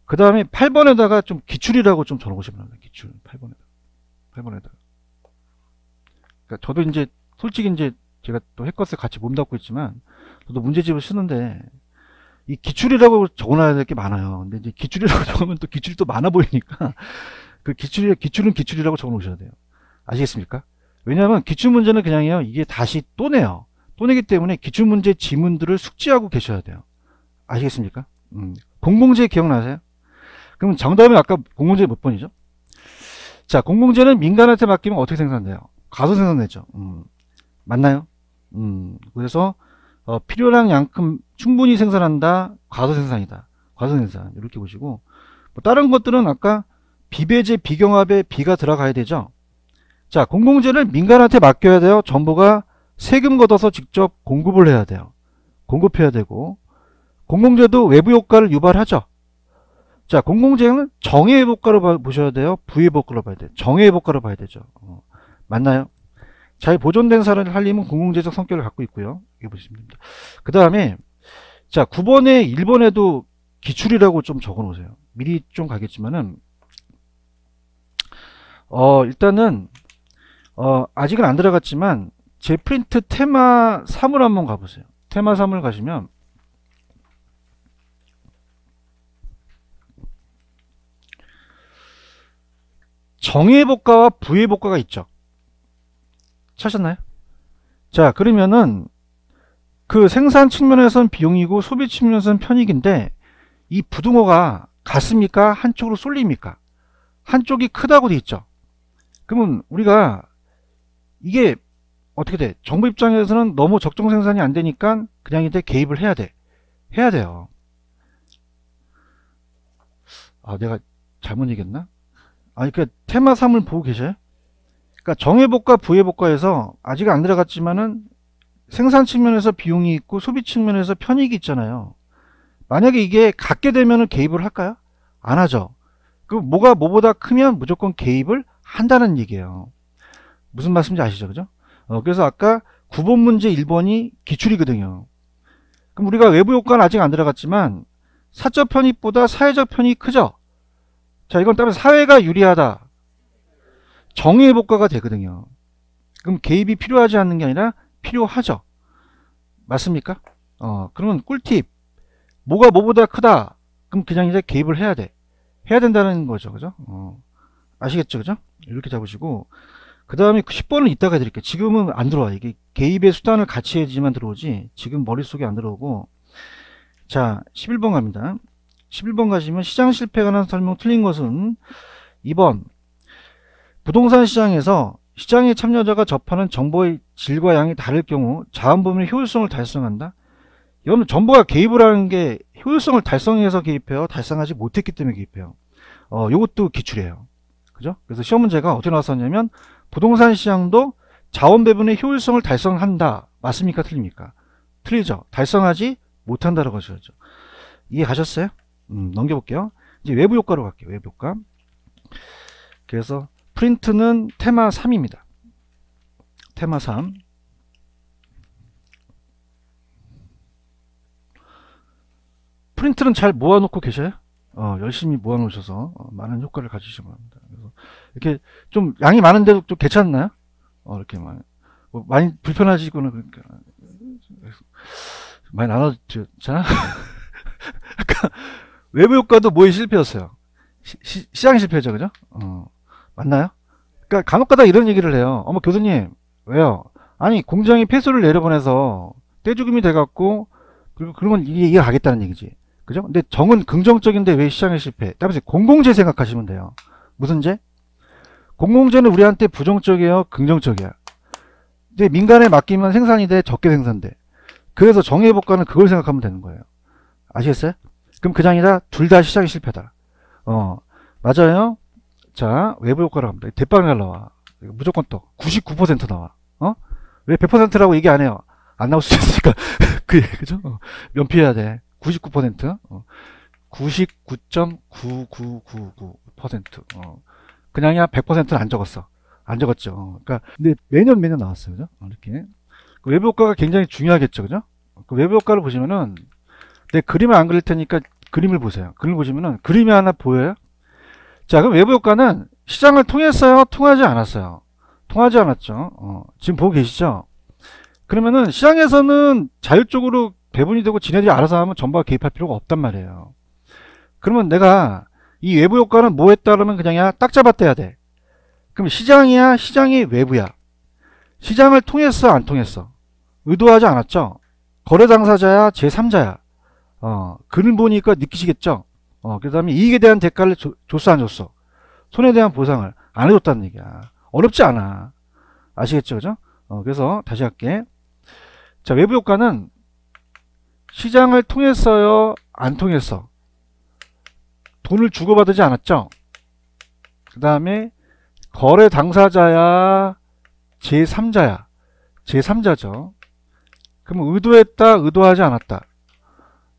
그 다음에 8번에다가 좀 기출이라고 좀 적어보시면 합니다. 기출 8번에다가. 그러니까 저도 이제 솔직히 이제 제가 또 해커스 같이 몸담고 있지만 저도 문제집을 쓰는데 이 기출이라고 적어놔야 될 게 많아요. 근데 이제 기출이라고 적으면 또 기출이 또 많아 보이니까 그 기출은 기출이라고 적어 놓으셔야 돼요. 아시겠습니까? 왜냐하면 기출문제는 그냥요 이게 다시 또 내요. 또 내기 때문에 기출문제 지문들을 숙지하고 계셔야 돼요. 아시겠습니까? 공공재 기억나세요? 그럼 정답은 아까 공공재 몇 번이죠? 자, 공공재는 민간한테 맡기면 어떻게 생산돼요? 과소 생산되죠. 맞나요? 그래서 필요한 양큼 충분히 생산한다. 과소 생산이다. 과소 생산. 이렇게 보시고, 뭐 다른 것들은 아까 비배제 비경합에 비가 들어가야 되죠. 자, 공공재를 민간한테 맡겨야 돼요. 정부가 세금 걷어서 직접 공급을 해야 돼요. 공급해야 되고, 공공재도 외부 효과를 유발하죠. 자, 공공재는 정해의 효과로 보셔야 돼요? 부의 효과로 봐야 돼요? 정해의 효과로 봐야 되죠. 맞나요? 잘 보존된 살림은 공공재적 성격을 갖고 있고요. 이거 보시면 됩니다. 그 다음에 자, 9번에 1번에도 기출이라고 좀 적어 놓으세요. 미리 좀 가겠지만은 일단은 아직은 안 들어갔지만 제 프린트 테마 3을 한번 가보세요. 테마 3을 가시면 정의복과와 부의복과가 있죠. 찾았나요? 자, 그러면은 그 생산 측면에서는 비용이고 소비 측면에서는 편익인데 이 부등호가 같습니까? 한쪽으로 쏠립니까? 한쪽이 크다고 돼 있죠. 그러면 우리가 이게 어떻게 돼? 정부 입장에서는 너무 적정 생산이 안 되니까 그냥 이제 개입을 해야 돼. 해야 돼요. 아, 내가 잘못 얘기했나? 아니, 그러니까 테마 3을 보고 계셔요? 그러니까 정의복과 부의복과에서 아직 안 들어갔지만은 생산 측면에서 비용이 있고 소비 측면에서 편익이 있잖아요. 만약에 이게 같게 되면은 개입을 할까요? 안 하죠. 그 뭐가 뭐보다 크면 무조건 개입을 한다는 얘기예요. 무슨 말씀인지 아시죠? 그죠? 그래서 아까 9번 문제 1번이 기출이거든요. 그럼 우리가 외부 효과는 아직 안 들어갔지만 사적 편익보다 사회적 편익이 크죠? 자, 이건 따라서 사회가 유리하다. 정의의 복과가 되거든요. 그럼 개입이 필요하지 않는 게 아니라 필요하죠. 맞습니까? 그러면 꿀팁. 뭐가 뭐보다 크다. 그럼 그냥 이제 개입을 해야 돼. 해야 된다는 거죠. 그죠? 아시겠죠? 그죠? 이렇게 잡으시고. 그 다음에 10번을 이따가 해드릴게요. 지금은 안 들어와. 이게 개입의 수단을 같이 해야지만 들어오지. 지금 머릿속에 안 들어오고. 자, 11번 갑니다. 11번 가시면 시장 실패에 관한 설명 틀린 것은 2번. 부동산 시장에서 시장의 참여자가 접하는 정보의 질과 양이 다를 경우 자원부문의 효율성을 달성한다. 이거는 정보가 개입을 하는 게 효율성을 달성해서 개입해요? 달성하지 못했기 때문에 개입해요? 요것도 기출이에요. 그죠? 그래서 시험 문제가 어떻게 나왔었냐면 부동산 시장도 자원 배분의 효율성을 달성한다. 맞습니까? 틀립니까? 틀리죠. 달성하지 못한다라고 하셨죠. 이해 가셨어요? 넘겨볼게요. 이제 외부 효과로 갈게요. 외부 효과. 그래서 프린트는 테마 3입니다. 테마 3. 프린트는 잘 모아놓고 계셔요? 열심히 모아놓으셔서 많은 효과를 가지시기 바랍니다. 그래서 이렇게 좀 양이 많은데도 좀 괜찮나요? 이렇게 많이 불편하시거나 그러니까 많이 나눠주잖아. 그러니까 외부 효과도 뭐에 실패였어요? 시장 실패죠, 그죠? 맞나요? 그러니까 간혹가다 이런 얘기를 해요. 어머 교수님 왜요? 아니 공장이 폐수를 내려보내서 떼죽음이 돼갖고 그러면 이게 가겠다는 얘기지. 그죠? 근데 정은 긍정적인데 왜 시장에 실패? 따라서 공공재 생각하시면 돼요. 무슨 재? 공공재는 우리한테 부정적이에요? 긍정적이야? 근데 민간에 맡기면 생산이 돼? 적게 생산돼? 그래서 정의복과는 그걸 생각하면 되는 거예요. 아시겠어요? 그럼 그 장이다 둘 다 시장이 실패다. 맞아요? 자, 외부 효과로 갑니다. 대빵 잘 나와. 무조건 또 99% 나와. 왜 100%라고 얘기 안 해요? 안 나올 수 있으니까. 그죠? 면피해야 돼. 99%. 99.9999%. 그냥이야 100%는 안 적었어. 안 적었죠. 그러니까 근데 매년 나왔어요. 그죠? 이렇게. 그 외부 효과가 굉장히 중요하겠죠. 그죠? 그 외부 효과를 보시면은 내 그림을 안 그릴 테니까 그림을 보세요. 그림을 보시면은 그림이 하나 보여요? 자, 그럼 외부 효과는 시장을 통했어요? 통하지 않았어요? 통하지 않았죠. 지금 보고 계시죠? 그러면은 시장에서는 자율적으로 배분이 되고 지네들이 알아서 하면 정부가 개입할 필요가 없단 말이에요. 그러면 내가 이 외부 효과는 뭐 했다 그러면 그냥 딱 잡아떼야 돼. 그럼 시장이야? 시장이 외부야? 시장을 통했어? 안 통했어? 의도하지 않았죠? 거래 당사자야? 제3자야? 글을 보니까 느끼시겠죠? 그 다음에 이익에 대한 대가를 줬어 안 줬어? 손해에 대한 보상을 안 해줬다는 얘기야. 어렵지 않아. 아시겠죠? 그죠? 그래서 다시 할게. 자, 외부 효과는 시장을 통했어요? 안 통했어? 돈을 주고받지 않았죠? 그 다음에 거래 당사자야? 제3자야? 제3자죠. 그럼 의도했다? 의도하지 않았다?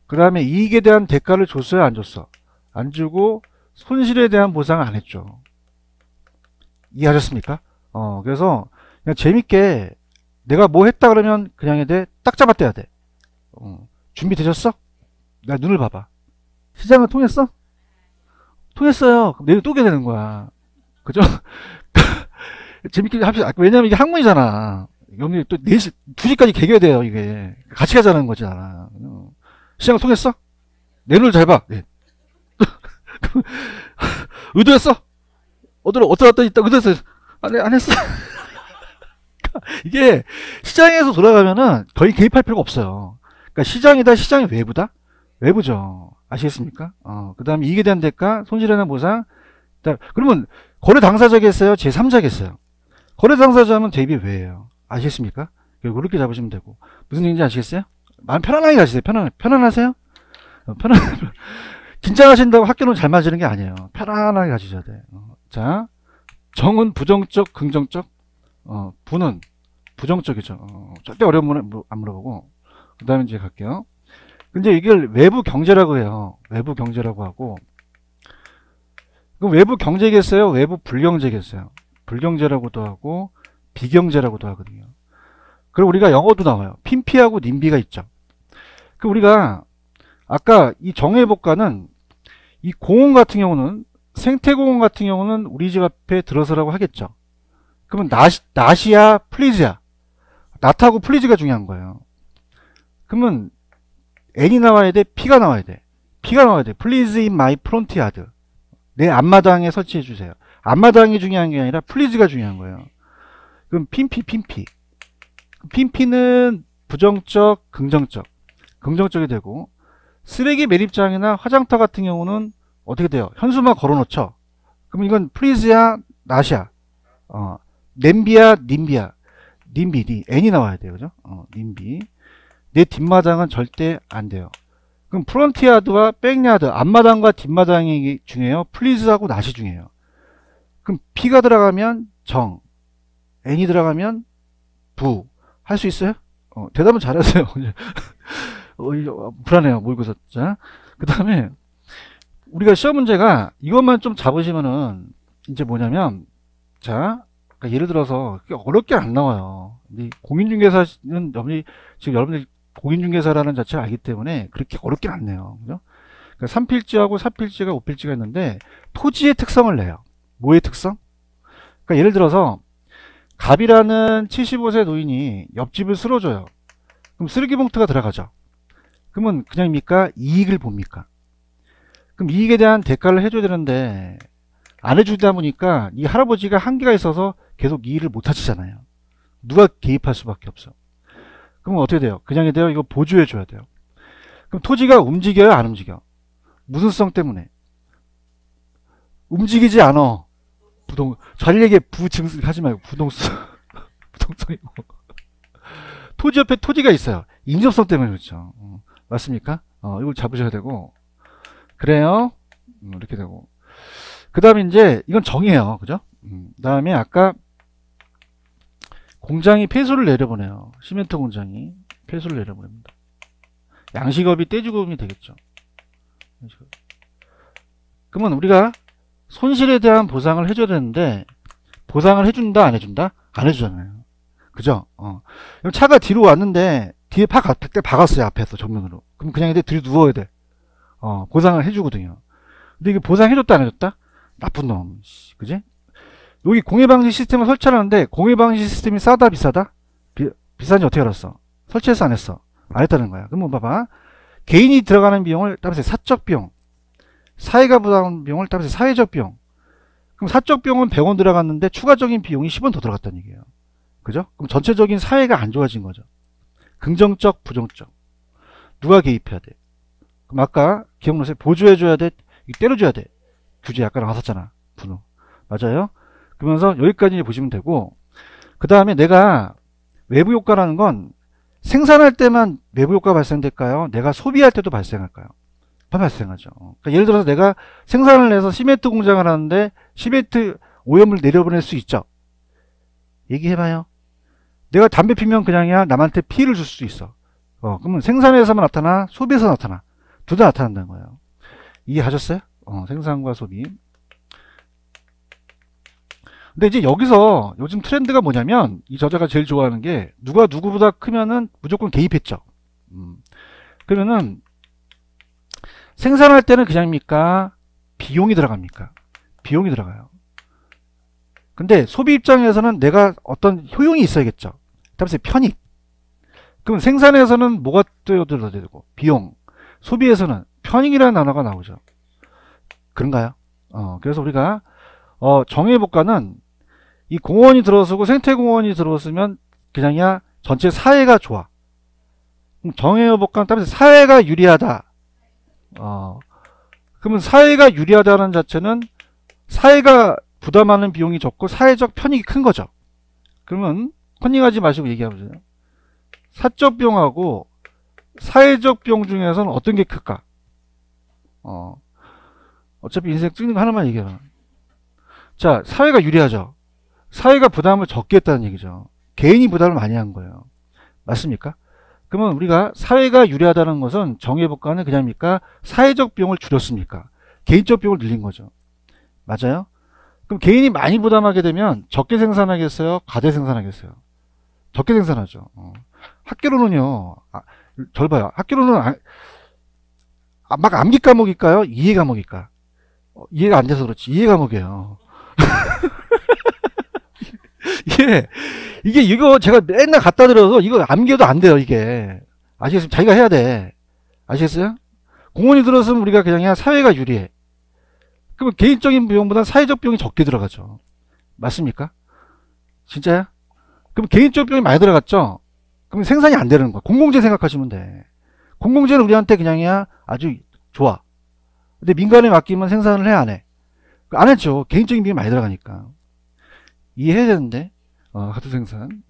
그 다음에 이익에 대한 대가를 줬어요, 안 줬어? 안 주고 손실에 대한 보상을 안 했죠. 이해하셨습니까? 그래서 그냥 재밌게 내가 뭐 했다 그러면 그냥 해야 돼. 딱 잡아떼야 돼. 준비되셨어? 나 눈을 봐봐. 시장을 통했어? 통했어요. 그럼 내일 또 오게 되는 거야. 그죠? 재밌게 합시다. 왜냐면 이게 학문이잖아. 여기 또 4시, 2시까지 개겨야 돼요, 이게. 같이 가자는 거잖아. 시장을 통했어? 내 눈을 잘 봐. 네. 의도했어? 어디로 왔더니 있다, 의도했어. 안 했어. 이게 시장에서 돌아가면은 거의 개입할 필요가 없어요. 그러니까 시장이다, 시장이 외부다? 외부죠. 아시겠습니까? 그 다음에 이익에 대한 대가, 손실에 대한 보상. 그러면 거래 당사자겠어요? 제3자겠어요? 거래 당사자면 대입이 왜예요? 아시겠습니까? 그렇게 잡으시면 되고. 무슨 얘기인지 아시겠어요? 마음 편안하게 가시세요. 편안하세요? 긴장하신다고 학교는 잘 맞으는 게 아니에요. 편안하게 가시셔야 돼요. 자, 정은 부정적, 긍정적? 부는 부정적이죠. 절대 어려운 문은 안 물어보고. 그 다음에 이제 갈게요. 근데 이걸 외부 경제라고 해요. 외부 경제라고 하고. 그럼 외부 경제겠어요? 외부 불경제겠어요? 불경제라고도 하고, 비경제라고도 하거든요. 그리고 우리가 영어도 나와요. 핀피하고 님비가 있죠. 그 우리가 아까 이 정해복과는 이 공원 같은 경우는 생태공원 같은 경우는 우리 집 앞에 들어서라고 하겠죠. 그러면 낫이야 플리즈야? 낫하고 플리즈가 중요한 거예요. 그러면 N이 나와야 돼? P가 나와야 돼? P가 나와야 돼. Please in my front yard. 내 앞마당에 설치해 주세요. 앞마당이 중요한 게 아니라 플리즈가 중요한 거예요. 그럼 핀피. 핀피는 부정적, 긍정적. 긍정적이 되고, 쓰레기 매립장이나 화장터 같은 경우는 어떻게 돼요? 현수막 걸어놓죠? 그럼 이건 플리즈야, 낫이야? 냄비야, 님비야? 님비, N이 나와야 돼요. 그죠? 님비. 내 뒷마당은 절대 안 돼요. 그럼 프론트야드와 백야드, 앞마당과 뒷마당이 중요해요? 플리즈하고 낫이 중요해요. 그럼 P가 들어가면 정, N이 들어가면 부. 할 수 있어요? 대답은 잘하세요. 불안해요. 모의고사. 자, 그 다음에 우리가 시험 문제가 이것만 좀 잡으시면은 이제 뭐냐면, 자, 그러니까 예를 들어서 어렵게 안 나와요. 공인중개사는 지금 여러분들이 공인중개사라는 자체를 알기 때문에 그렇게 어렵게 안 내요. 그죠? 그러니까 3필지하고 4필지가 5필지가 있는데 토지의 특성을 내요. 뭐의 특성? 그러니까 예를 들어서 갑이라는 75세 노인이 옆집을 쓸어줘요. 그럼 쓰레기 봉투가 들어가죠. 그러면 그냥입니까? 이익을 봅니까? 그럼 이익에 대한 대가를 해줘야 되는데 안 해주다 보니까 이 할아버지가 한계가 있어서 계속 이 일을 못 하시잖아요. 누가 개입할 수밖에 없어. 그럼 어떻게 돼요? 그냥 돼요? 이거 보조해 줘야 돼요. 그럼 토지가 움직여요? 안 움직여? 무슨 성 때문에? 움직이지 않아. 자리에게 부증하지 말고 부동성이고. 토지 옆에 토지가 있어요. 인접성 때문에 그렇죠. 맞습니까? 이걸 잡으셔야 되고. 그래요. 이렇게 되고. 그 다음에 이제 이건 정이에요. 그죠? 그 다음에 아까 공장이 폐소를 내려보내요. 시멘트 공장이 폐소를 내려보냅니다. 양식업이 떼주금이 되겠죠. 그러면 우리가 손실에 대한 보상을 해줘야 되는데 보상을 해준다 안 해준다? 안 해주잖아요. 그죠? 차가 뒤로 왔는데 뒤에 박았어요. 앞에서 정면으로. 그럼 그냥 이제 뒤로 누워야 돼. 보상을 해주거든요. 근데 이게 보상해줬다 안 해줬다? 나쁜 놈. 그지? 여기 공해방지 시스템을 설치하는데 공해방지 시스템이 싸다 비싸다? 비싼지 어떻게 알았어? 설치해서 안 했어? 안 했다는 거야. 그럼 봐봐. 개인이 들어가는 비용을 따라서 사적 비용, 사회가 부담하는 비용을 따라서 사회적 비용. 그럼 사적 비용은 100원 들어갔는데 추가적인 비용이 10원 더 들어갔다는 얘기예요. 그죠? 그럼 전체적인 사회가 안 좋아진 거죠. 긍정적, 부정적. 누가 개입해야 돼? 그럼 아까 기억나세요? 보조해줘야 돼? 때려줘야 돼. 규제 아까 나왔었잖아. 분호. 맞아요? 그러면서 여기까지 보시면 되고, 그 다음에 내가 외부 효과라는 건 생산할 때만 외부 효과가 발생될까요? 내가 소비할 때도 발생할까요? 발생하죠. 그러니까 예를 들어서 내가 생산을 해서 시멘트 공장을 하는데 시멘트 오염을 내려보낼 수 있죠. 얘기해봐요. 내가 담배 피면 그냥이야 남한테 피해를 줄 수 있어. 그러면 생산에서만 나타나? 소비에서 나타나? 둘 다 나타난다는 거예요. 이해하셨어요? 생산과 소비. 근데 이제 여기서 요즘 트렌드가 뭐냐면 이 저자가 제일 좋아하는 게 누가 누구보다 크면은 무조건 개입했죠. 그러면은 생산할 때는 그냥입니까? 비용이 들어갑니까? 비용이 들어가요. 근데 소비 입장에서는 내가 어떤 효용이 있어야겠죠. 다음에 편익. 그럼 생산에서는 뭐가 뛰어들어야 되고 비용. 소비에서는 편익이라는 단어가 나오죠. 그런가요? 그래서 우리가 정의해볼까는 이 공원이 들어서고 생태공원이 들어서면 그냥이야 전체 사회가 좋아. 정의해볼까는 따라서 사회가 유리하다. 그러면 사회가 유리하다는 자체는 사회가 부담하는 비용이 적고 사회적 편익이 큰 거죠. 그러면 컨닝하지 마시고 얘기해보세요. 사적 비용하고 사회적 비용 중에서는 어떤 게 클까? 어차피 인생 찍는 거 하나만 얘기해봐. 자, 사회가 유리하죠. 사회가 부담을 적게 했다는 얘기죠. 개인이 부담을 많이 한 거예요. 맞습니까? 그러면 우리가 사회가 유리하다는 것은 정의해볼까는 그냥입니까? 사회적 비용을 줄였습니까? 개인적 비용을 늘린 거죠. 맞아요? 그럼 개인이 많이 부담하게 되면 적게 생산하겠어요? 과대 생산하겠어요? 적게 생산하죠. 학교로는요. 절 봐요. 학교로는 막 암기 과목일까요? 이해 과목일까? 이해가 안 돼서 그렇지. 이해 과목이에요. 이거 제가 맨날 갖다 드려서 이거 암기해도 안 돼요, 이게. 아시겠어요? 자기가 해야 돼. 아시겠어요? 공원이 들었으면 우리가 그냥 사회가 유리해. 그러면 개인적인 비용보다 사회적 비용이 적게 들어가죠. 맞습니까? 진짜야? 그럼 개인적 비용이 많이 들어갔죠? 그럼 생산이 안 되는 거야. 공공재 생각하시면 돼. 공공재는 우리한테 그냥이야 아주 좋아. 근데 민간에 맡기면 생산을 해, 안 해? 안 했죠. 개인적인 비용이 많이 들어가니까. 이해해야 되는데, 하도 생산.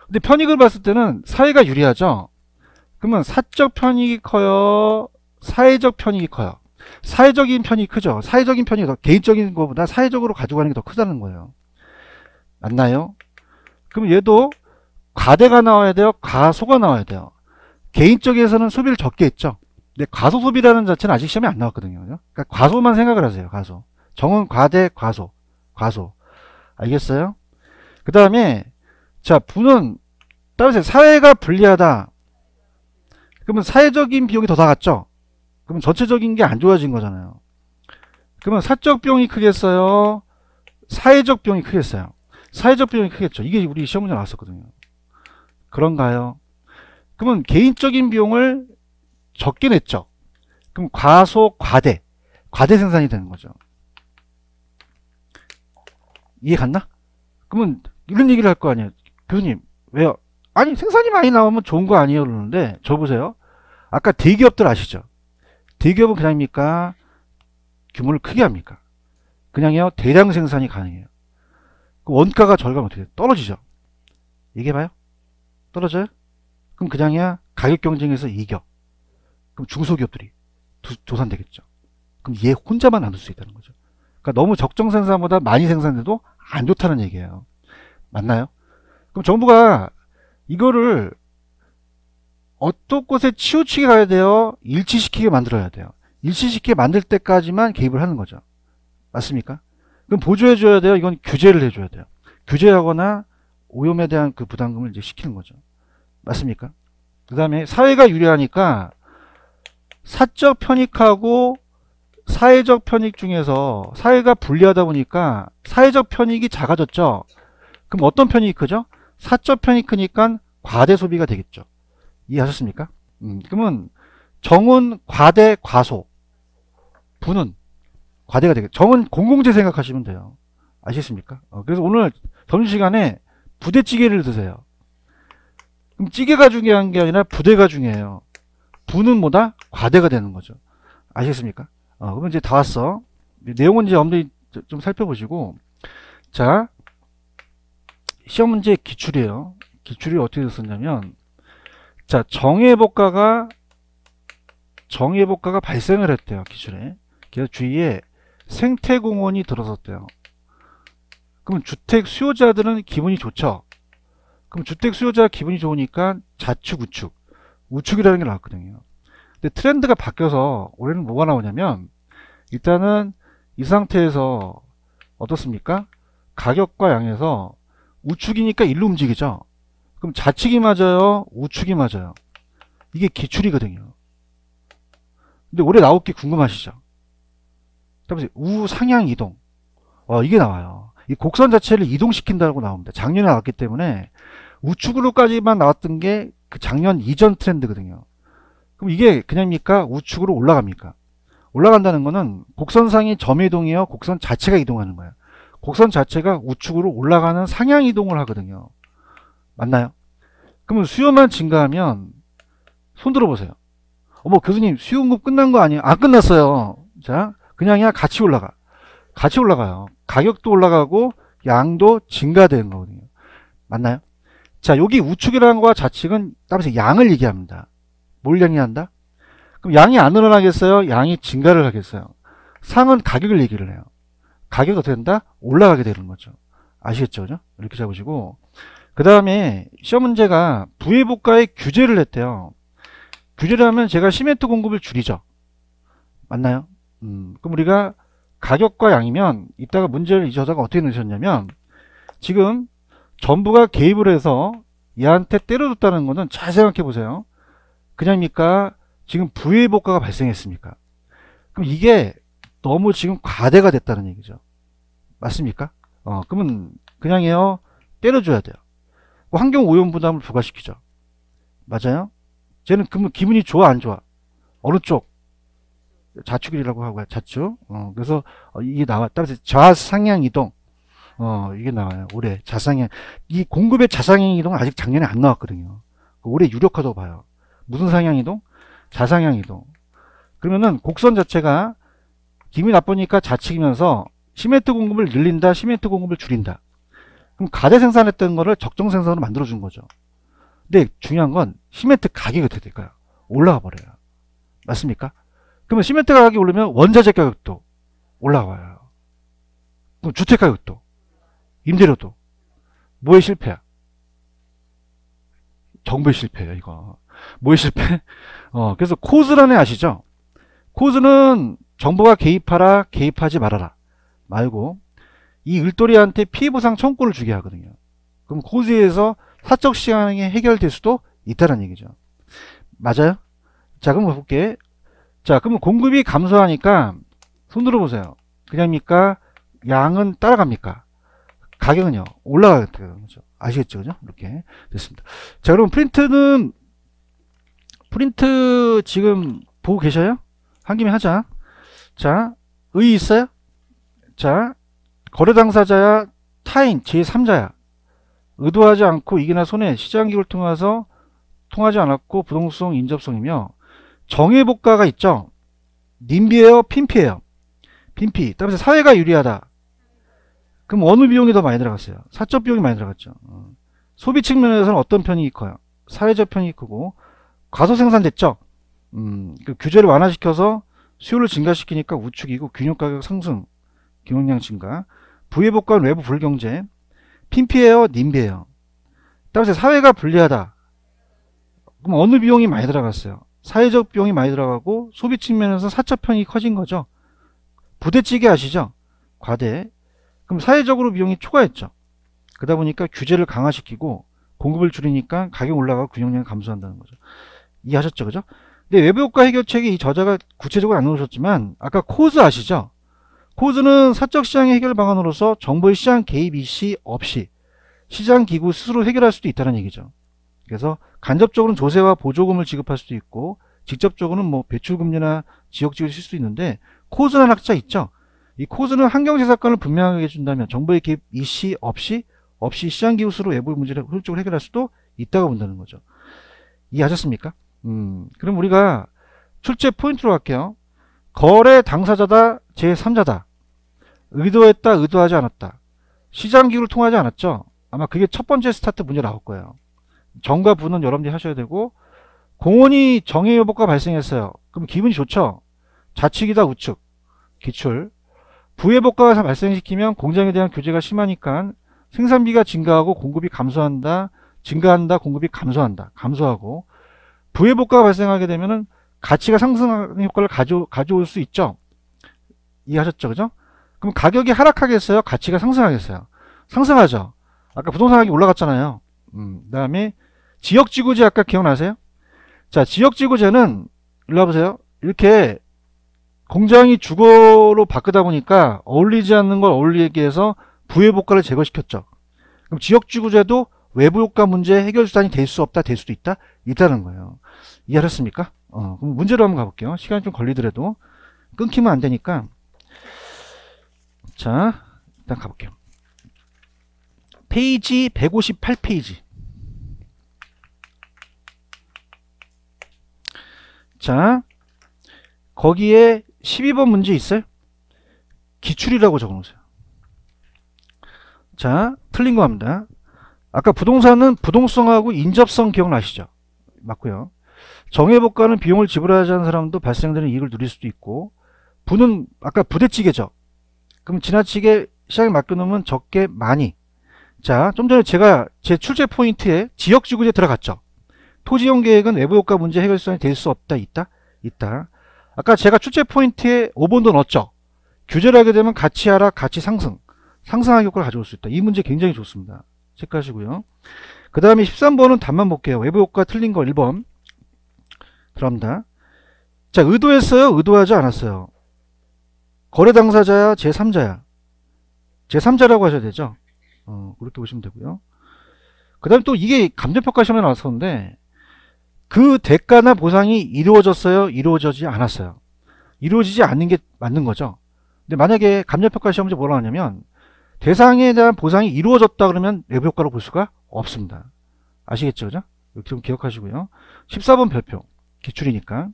근데 편익을 봤을 때는 사회가 유리하죠? 그러면 사적 편익이 커요? 사회적 편익이 커요? 사회적인 편익이 크죠? 사회적인 편익이 더, 개인적인 것보다 사회적으로 가져가는 게 더 크다는 거예요. 맞나요? 그럼 얘도 과대가 나와야 돼요? 과소가 나와야 돼요? 개인적에서는 소비를 적게 했죠? 근데 과소 소비라는 자체는 아직 시험에 안 나왔거든요. 그러니까 과소만 생각을 하세요. 과소. 정은 과대, 과소. 과소. 알겠어요? 그 다음에 자, 부는 따라서 사회가 불리하다. 그러면 사회적인 비용이 더 나갔죠? 그러면 전체적인 게 안 좋아진 거잖아요. 그러면 사적 비용이 크겠어요? 사회적 비용이 크겠어요? 사회적 비용이 크겠죠. 이게 우리 시험 문제 나왔었거든요. 그런가요? 그러면 개인적인 비용을 적게 냈죠. 그럼 과소, 과대. 과대 생산이 되는 거죠. 이해 갔나? 그러면 이런 얘기를 할 거 아니에요. 교수님, 왜요? 아니, 생산이 많이 나오면 좋은 거 아니에요? 그러는데, 저 보세요. 아까 대기업들 아시죠? 대기업은 그냥입니까? 규모를 크게 합니까? 그냥요, 대량 생산이 가능해요. 그 원가가 절감 어떻게 돼요? 떨어지죠? 얘기해봐요. 떨어져요? 그럼 그냥이야, 가격 경쟁에서 이겨. 그럼 중소기업들이 도산되겠죠. 그럼 얘 혼자만 남을 수 있다는 거죠. 그러니까 너무 적정 생산보다 많이 생산돼도 안 좋다는 얘기예요. 맞나요? 그럼 정부가 이거를 어떤 곳에 치우치게 가야 돼요? 일치시키게 만들어야 돼요. 일치시키게 만들 때까지만 개입을 하는 거죠. 맞습니까? 그럼 보조해 줘야 돼요? 이건 규제를 해줘야 돼요. 규제하거나 오염에 대한 그 부담금을 이제 시키는 거죠. 맞습니까? 그 다음에 사회가 유리하니까 사적 편익하고 사회적 편익 중에서 사회가 불리하다 보니까 사회적 편익이 작아졌죠. 그럼 어떤 편익이 크죠? 사적 편익이 크니까 과대 소비가 되겠죠. 이해하셨습니까? 그러면 정은 과대 과소, 부는 과대가 되겠죠. 정은 공공재 생각하시면 돼요. 아시겠습니까? 그래서 오늘 점심시간에 부대찌개를 드세요. 그럼 찌개가 중요한 게 아니라 부대가 중요해요. 부는 뭐다? 과대가 되는 거죠. 아시겠습니까? 그러면 이제 다 왔어. 내용은 이제 엄밀히 좀 살펴보시고, 자, 시험 문제 기출이에요. 기출이 어떻게 됐었냐면, 자, 정의복가가 발생을 했대요. 기출에. 그래서 주위에 생태공원이 들어섰대요. 그럼 주택 수요자들은 기분이 좋죠. 그럼 주택 수요자 기분이 좋으니까 자축, 우축. 우축이라는 게 나왔거든요. 근데 트렌드가 바뀌어서 올해는 뭐가 나오냐면, 일단은 이 상태에서 어떻습니까? 가격과 양에서 우측이니까 일로 움직이죠. 그럼 좌측이 맞아요? 우측이 맞아요? 이게 기출이거든요. 근데 올해 나올 게 궁금하시죠? 그다음에 우상향 이동. 이게 나와요. 이 곡선 자체를 이동시킨다고 나옵니다. 작년에 나왔기 때문에 우측으로까지만 나왔던 게 그 작년 이전 트렌드거든요. 그럼 이게 그냥입니까? 우측으로 올라갑니까? 올라간다는 거는 곡선상이 점이동이에요? 곡선 자체가 이동하는 거예요. 곡선 자체가 우측으로 올라가는 상향 이동을 하거든요. 맞나요? 그러면 수요만 증가하면 손 들어보세요. 어머 교수님 수요 공급 끝난 거 아니에요? 안 끝났어요. 자, 그냥이야 같이 올라가. 같이 올라가요. 가격도 올라가고 양도 증가되는 거거든요. 맞나요? 자, 여기 우측이라는 거와 좌측은 따라서 양을 얘기합니다. 뭘 얘기한다? 그럼 양이 안 늘어나겠어요? 양이 증가를 하겠어요? 상은 가격을 얘기를 해요. 가격이 어떻게 된다? 올라가게 되는 거죠. 아시겠죠? 그죠? 이렇게 잡으시고, 그 다음에 시험 문제가 부회복가에 규제를 했대요. 규제를 하면 제가 시멘트 공급을 줄이죠. 맞나요? 그럼 우리가 가격과 양이면 이따가 문제를 이 저자가 어떻게 넣으셨냐면, 지금 정부가 개입을 해서 얘한테 때려줬다는 거는 잘 생각해 보세요. 그냥입니까? 지금 부회복가가 발생했습니까? 그럼 이게 너무 지금 과대가 됐다는 얘기죠. 맞습니까? 그러면 그냥요 때려줘야 돼요. 환경 오염 부담을 부과시키죠. 맞아요? 쟤는 그러면 기분이 좋아 안 좋아? 어느 쪽? 좌측이라고 하고요. 좌측. 그래서 이게 나와. 따라서 좌상향 이동. 이게 나와요. 올해 좌상향. 이 공급의 좌상향 이동은 아직 작년에 안 나왔거든요. 올해 유력하다고 봐요. 무슨 상향 이동? 좌상향 이동. 그러면은 곡선 자체가 기분이 나쁘니까 좌측이면서 시멘트 공급을 늘린다, 시멘트 공급을 줄인다. 그럼 가대 생산했던 거를 적정 생산으로 만들어준 거죠. 근데 중요한 건 시멘트 가격이 어떻게 될까요? 올라가 버려요. 맞습니까? 그러면 시멘트 가격이 오르면 원자재 가격도 올라와요. 그럼 주택 가격도, 임대료도. 뭐의 실패야? 정부의 실패예요, 이거. 뭐의 실패? 그래서 코즈라는 애 아시죠? 코즈는 정부가 개입하라, 개입하지 말아라 말고 이 을돌이한테 피해보상 청구를 주게 하거든요. 그럼 코즈에서 사적 시장이 해결될 수도 있다는 얘기죠. 맞아요? 자, 그럼 볼게. 자, 그러면 공급이 감소하니까 손 들어보세요. 그냥입니까? 양은 따라갑니까? 가격은요 올라가게 되는 거죠. 아시겠죠? 그죠? 이렇게 됐습니다. 자, 그럼 프린트 지금 보고 계셔요? 한 김에 하자. 자, 의 있어요? 자, 거래 당사자야 타인 제3자야. 의도하지 않고 이기나 손해 시장기구를 통해서 통하지 않았고 부동성 인접성이며 정해복가가 있죠. 님비예요? 핀피예요? 핀피. 따라서 사회가 유리하다. 그럼 어느 비용이 더 많이 들어갔어요? 사적 비용이 많이 들어갔죠. 소비 측면에서는 어떤 편이 커요? 사회적 편이 크고 과소 생산됐죠. 그 규제를 완화시켜서 수요를 증가시키니까 우측이고 균형 가격 상승, 경영량 증가. 부회복과 외부 불경제. 핀피예요? 님비예요? 따라서 사회가 불리하다. 그럼 어느 비용이 많이 들어갔어요? 사회적 비용이 많이 들어가고 소비 측면에서 사적 편이 커진 거죠. 부대찌개 아시죠? 과대. 그럼 사회적으로 비용이 초과했죠. 그러다 보니까 규제를 강화시키고 공급을 줄이니까 가격 올라가고 균형량이 감소한다는 거죠. 이해하셨죠? 그죠? 근데 외부효과 해결책이 이 저자가 구체적으로 안 넣으셨지만 아까 코즈 아시죠? 코즈는 사적 시장의 해결 방안으로서 정부의 시장 개입 이시 없이 시장 기구 스스로 해결할 수도 있다는 얘기죠. 그래서 간접적으로는 조세와 보조금을 지급할 수도 있고 직접적으로는 뭐 배출금리나 지역지구를 쓸 수도 있는데 코즈라는 학자 있죠. 이 코즈는 환경재사건을 분명하게 해준다면 정부의 개입 이시 없이 시장기구 스스로 외부 문제를 효율적으로 해결할 수도 있다고 본다는 거죠. 이해하셨습니까? 그럼 우리가 출제 포인트로 갈게요. 거래 당사자다, 제3자다. 의도했다, 의도하지 않았다. 시장기구를 통하지 않았죠. 아마 그게 첫 번째 스타트 문제 나올 거예요. 정과 부는 여러분들이 하셔야 되고 공원이 정해여복가 발생했어요. 그럼 기분이 좋죠. 좌측이다, 우측. 기출. 부회복가가 발생시키면 공장에 대한 규제가 심하니까 생산비가 증가하고 공급이 감소한다. 증가한다, 공급이 감소한다. 감소하고 부회복가가 발생하게 되면은 가치가 상승하는 효과를 가져올 수 있죠. 이해하셨죠? 그죠? 그럼 가격이 하락하겠어요? 가치가 상승하겠어요? 상승하죠. 아까 부동산 가격이 올라갔잖아요. 그 다음에 지역지구제 아까 기억나세요? 자, 지역지구제는 일로 와보세요. 이렇게 공장이 주거로 바꾸다 보니까 어울리지 않는 걸 어울리게 해서 부의효과를 제거시켰죠. 그럼 지역지구제도 외부효과 문제 해결 수단이 될 수 없다, 될 수도 있다? 있다는 거예요. 이해하셨습니까? 그럼 문제로 한번 가볼게요. 시간이 좀 걸리더라도 끊기면 안 되니까. 자, 일단 가볼게요. 페이지 158페이지. 자, 거기에 12번 문제 있어요? 기출이라고 적어놓으세요. 자, 틀린 거 합니다. 아까 부동산은 부동성하고 인접성 기억나시죠? 맞고요. 정해복과는 비용을 지불하지 않은 사람도 발생되는 이익을 누릴 수도 있고, 부는 아까 부대찌개죠. 그럼 지나치게 시장에 맡겨놓으면 적게 많이. 자, 좀 전에 제가 제 출제 포인트에 지역지구제 들어갔죠. 토지용 계획은 외부효과 문제 해결 수단이 될 수 없다, 있다? 있다. 아까 제가 출제 포인트에 5번도 넣었죠. 규제를 하게 되면 가치 하락, 가치 상승, 상승하는 효과를 가져올 수 있다. 이 문제 굉장히 좋습니다. 체크하시고요. 그 다음에 13번은 답만 볼게요. 외부효과 틀린 거 1번 들어갑니다. 자, 의도했어요? 의도하지 않았어요? 거래 당사자야? 제3자야? 제3자라고 하셔야 되죠. 그렇게 보시면 되고요. 그 다음에 또 이게 감정평가 시험에 나왔었는데, 그 대가나 보상이 이루어졌어요? 이루어지지 않았어요? 이루어지지 않는 게 맞는 거죠. 근데 만약에 감정평가 시험에 뭐라고 하냐면, 대상에 대한 보상이 이루어졌다 그러면 외부효과로 볼 수가 없습니다. 아시겠죠? 그죠? 이렇게 좀 기억하시고요. 14번 별표. 기출이니까.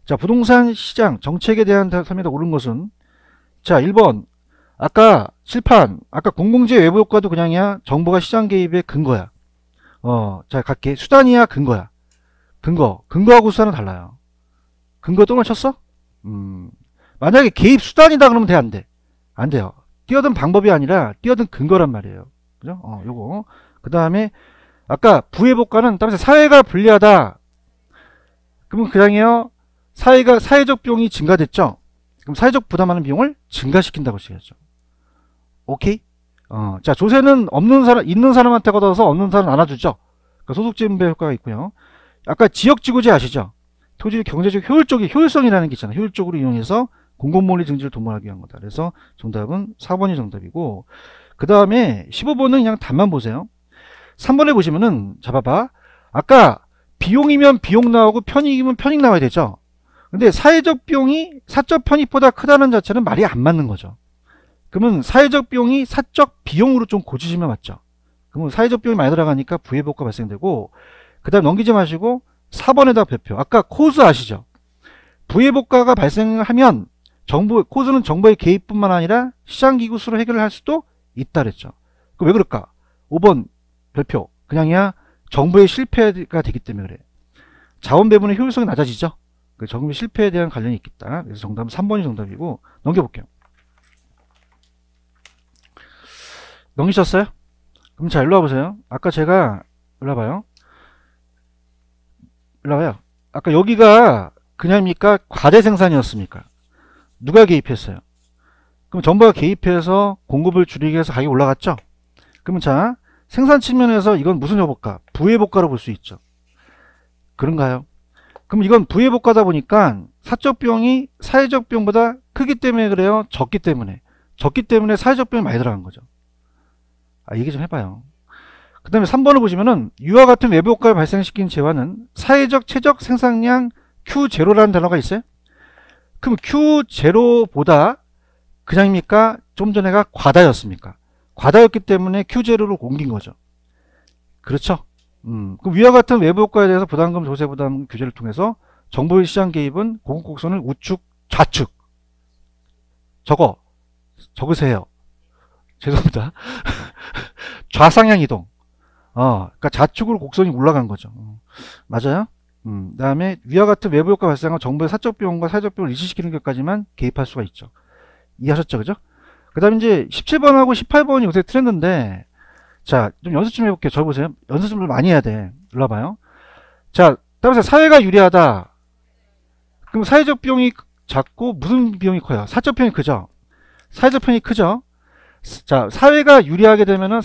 자, 부동산 시장 정책에 대한 설명이 옳은 것은, 자, 1번. 아까 칠판, 아까 공공재 외부효과도 그냥이야. 정부가 시장 개입의 근거야. 자, 갈게. 수단이야, 근거야. 근거하고 수단은 달라요. 근거 똥을 쳤어? 만약에 개입 수단이다 그러면 돼, 안 돼? 안 돼요. 뛰어든 방법이 아니라 뛰어든 근거란 말이에요. 그죠? 요거. 그 다음에 아까 부의효과는 따라서 사회가 불리하다. 그러면 그냥이요. 사회적 비용이 증가됐죠? 그럼 사회적 부담하는 비용을 증가시킨다고 써야죠. 오케이? 자, 조세는 있는 사람한테 걷어서 없는 사람 나눠주죠? 그러니까 소득진배 효과가 있고요. 아까 지역지구제 아시죠? 토지의 경제적 효율성이라는 게 있잖아요. 효율적으로 이용해서 공공mon리 증지를 도모하기 위한 거다. 그래서 정답은 4번이 정답이고, 그 다음에 15번은 그냥 답만 보세요. 3번에 보시면은, 잡아봐. 아까 비용이면 비용 나오고 편익이면 편익 나와야 되죠? 근데 사회적 비용이 사적 편익보다 크다는 자체는 말이 안 맞는 거죠. 그러면 사회적 비용이 사적 비용으로 좀 고치시면 맞죠. 그러면 사회적 비용이 많이 들어가니까 부의효과 발생되고, 그 다음 넘기지 마시고 4번에다 별표. 아까 코스 아시죠? 부의효과가 발생하면 코스는 정부의 개입뿐만 아니라 시장기구 수로 해결을 할 수도 있다 그랬죠. 왜 그럴까? 5번 별표. 그냥이야 정부의 실패가 되기 때문에 그래. 자원 배분의 효율성이 낮아지죠. 정부의 실패에 대한 관련이 있겠다. 그래서 정답은 3번이 정답이고, 넘겨볼게요. 넘기셨어요? 그럼 자, 일로 와보세요. 아까 제가, 일로 와봐요. 일로 와요. 아까 여기가 그냥입니까? 과대 생산이었습니까? 누가 개입했어요? 그럼 정부가 개입해서 공급을 줄이기 위해서 가격이 올라갔죠? 그러면 자, 생산 측면에서 이건 무슨 효과가? 부의효과로 볼 수 있죠. 그런가요? 그럼 이건 부의효과다 보니까 사적 비용이 사회적 비용보다 크기 때문에 그래요? 적기 때문에 사회적 비용이 많이 들어간 거죠. 얘기 좀 해봐요. 그 다음에 3번을 보시면은 이와 같은 외부 효과를 발생시킨 재화는 사회적 최적 생산량 Q0라는 단어가 있어요. 그럼 Q0보다 그냥입니까? 좀 전에가 과다였습니까? 과다였기 때문에 Q0로 옮긴 거죠. 그렇죠? 그럼 위와 같은 외부 효과에 대해서 부담금, 조세 부담 규제를 통해서 정부의 시장 개입은 공급곡선을 우측, 좌측. 적으세요. 죄송합니다. 좌상향 이동. 그러니까 좌측으로 곡선이 올라간 거죠. 맞아요? 그 다음에 위와 같은 외부 효과 발생한 정부의 사적 비용과 사회적 비용을 일치시키는 것까지만 개입할 수가 있죠. 이해하셨죠? 그죠? 그 다음에 이제 17번하고 18번이 요새 트렌드인데, 자, 좀 연습 좀 해볼게요. 저 보세요. 연습 좀 많이 해야 돼. 일로 와봐요. 자, 따라서 사회가 유리하다. 그럼 사회적 비용이 작고 무슨 비용이 커요? 사적 비용이 크죠? 사회적 편이 크죠? 자, 사회가 유리하게 되면은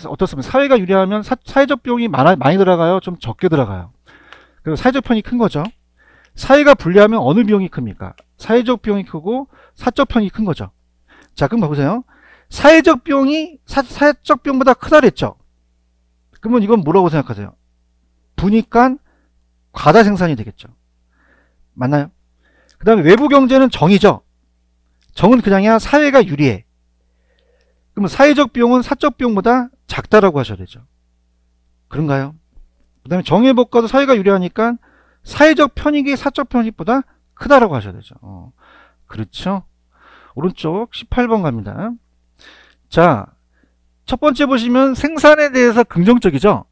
어떻습니까? 사회가 유리하면 사회적 비용이 많이 들어가요? 좀 적게 들어가요? 그리고 사회적 편이 큰 거죠. 사회가 불리하면 어느 비용이 큽니까? 사회적 비용이 크고 사적 편이 큰 거죠. 자, 그럼 봐보세요. 사회적 비용이 사적 비용보다 크다 그랬죠? 그러면 이건 뭐라고 생각하세요? 부니까 과다 생산이 되겠죠. 맞나요? 그 다음에 외부 경제는 정이죠. 정은 그냥이야 사회가 유리해. 그러면 사회적 비용은 사적 비용보다 작다라고 하셔야 되죠. 그런가요? 그 다음에 정의 법과도 사회가 유리하니까 사회적 편익이 사적 편익보다 크다라고 하셔야 되죠. 그렇죠. 오른쪽 18번 갑니다. 자, 첫 번째 보시면 생산에 대해서 긍정적이죠.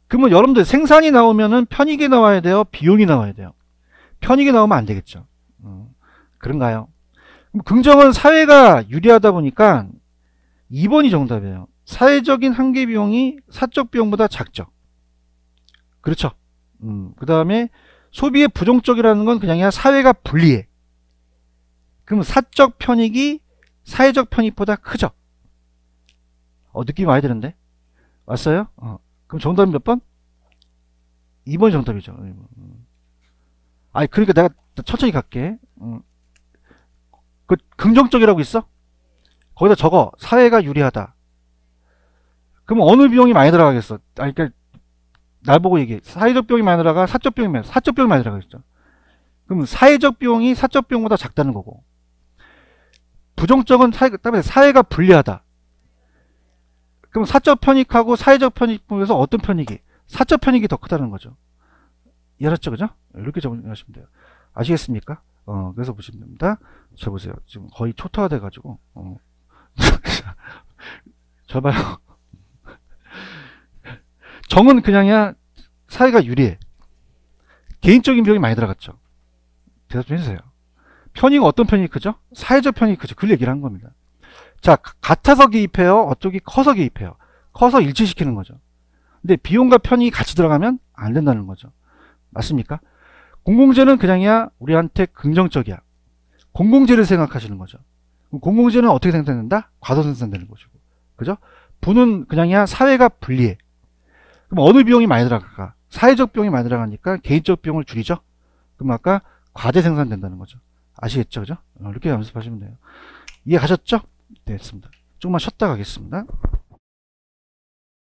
그러면 여러분들 생산이 나오면은 편익이 나와야 돼요? 비용이 나와야 돼요? 편익이 나오면 안 되겠죠. 그런가요? 그럼 긍정은 사회가 유리하다 보니까 2번이 정답이에요. 사회적인 한계 비용이 사적 비용보다 작죠. 그렇죠. 그 다음에 소비의 부정적이라는 건 그냥 사회가 불리해. 그럼 사적 편익이 사회적 편익보다 크죠. 느낌이 많이 드는데? 왔어요? 그럼 정답이 몇 번? 2번이 정답이죠. 아니, 그러니까 내가 천천히 갈게. 그 긍정적이라고 있어? 거기다 적어. 사회가 유리하다. 그럼 어느 비용이 많이 들어가겠어? 아니, 그러니까 날 보고 얘기해. 사회적 비용이 많이 들어가? 사적 비용이 많이 들어가겠죠. 그럼 사회적 비용이 사적 비용보다 작다는 거고. 부정적은 사회가 불리하다. 그럼 사적 편익하고 사회적 편익 중에서 어떤 편익이? 사적 편익이 더 크다는 거죠. 이해하셨죠? 그죠? 이렇게 정리하시면 돼요. 아시겠습니까? 그래서 보시면 됩니다. 저 보세요. 지금 거의 초토화 돼가지고. 저 봐요. 정은 그냥이야 사회가 유리해. 개인적인 비용이 많이 들어갔죠. 대답 좀 해주세요. 편익은 어떤 편익이 크죠? 사회적 편익이 크죠. 그 얘기를 한 겁니다. 자, 같아서 개입해요? 어쪽이 커서 개입해요? 커서 일치시키는 거죠. 근데 비용과 편익이 같이 들어가면 안 된다는 거죠. 맞습니까? 공공재는 그냥이야 우리한테 긍정적이야. 공공재를 생각하시는 거죠. 공공재는 어떻게 생산된다? 과도 생산되는 것이고. 그죠? 부는 그냥이야 사회가 불리해. 그럼 어느 비용이 많이 들어갈까? 사회적 비용이 많이 들어가니까 개인적 비용을 줄이죠. 그럼 아까 과대 생산된다는 거죠. 아시겠죠? 그죠? 이렇게 연습하시면 돼요. 이해 가셨죠? 네, 됐습니다. 조금만 쉬었다 가겠습니다.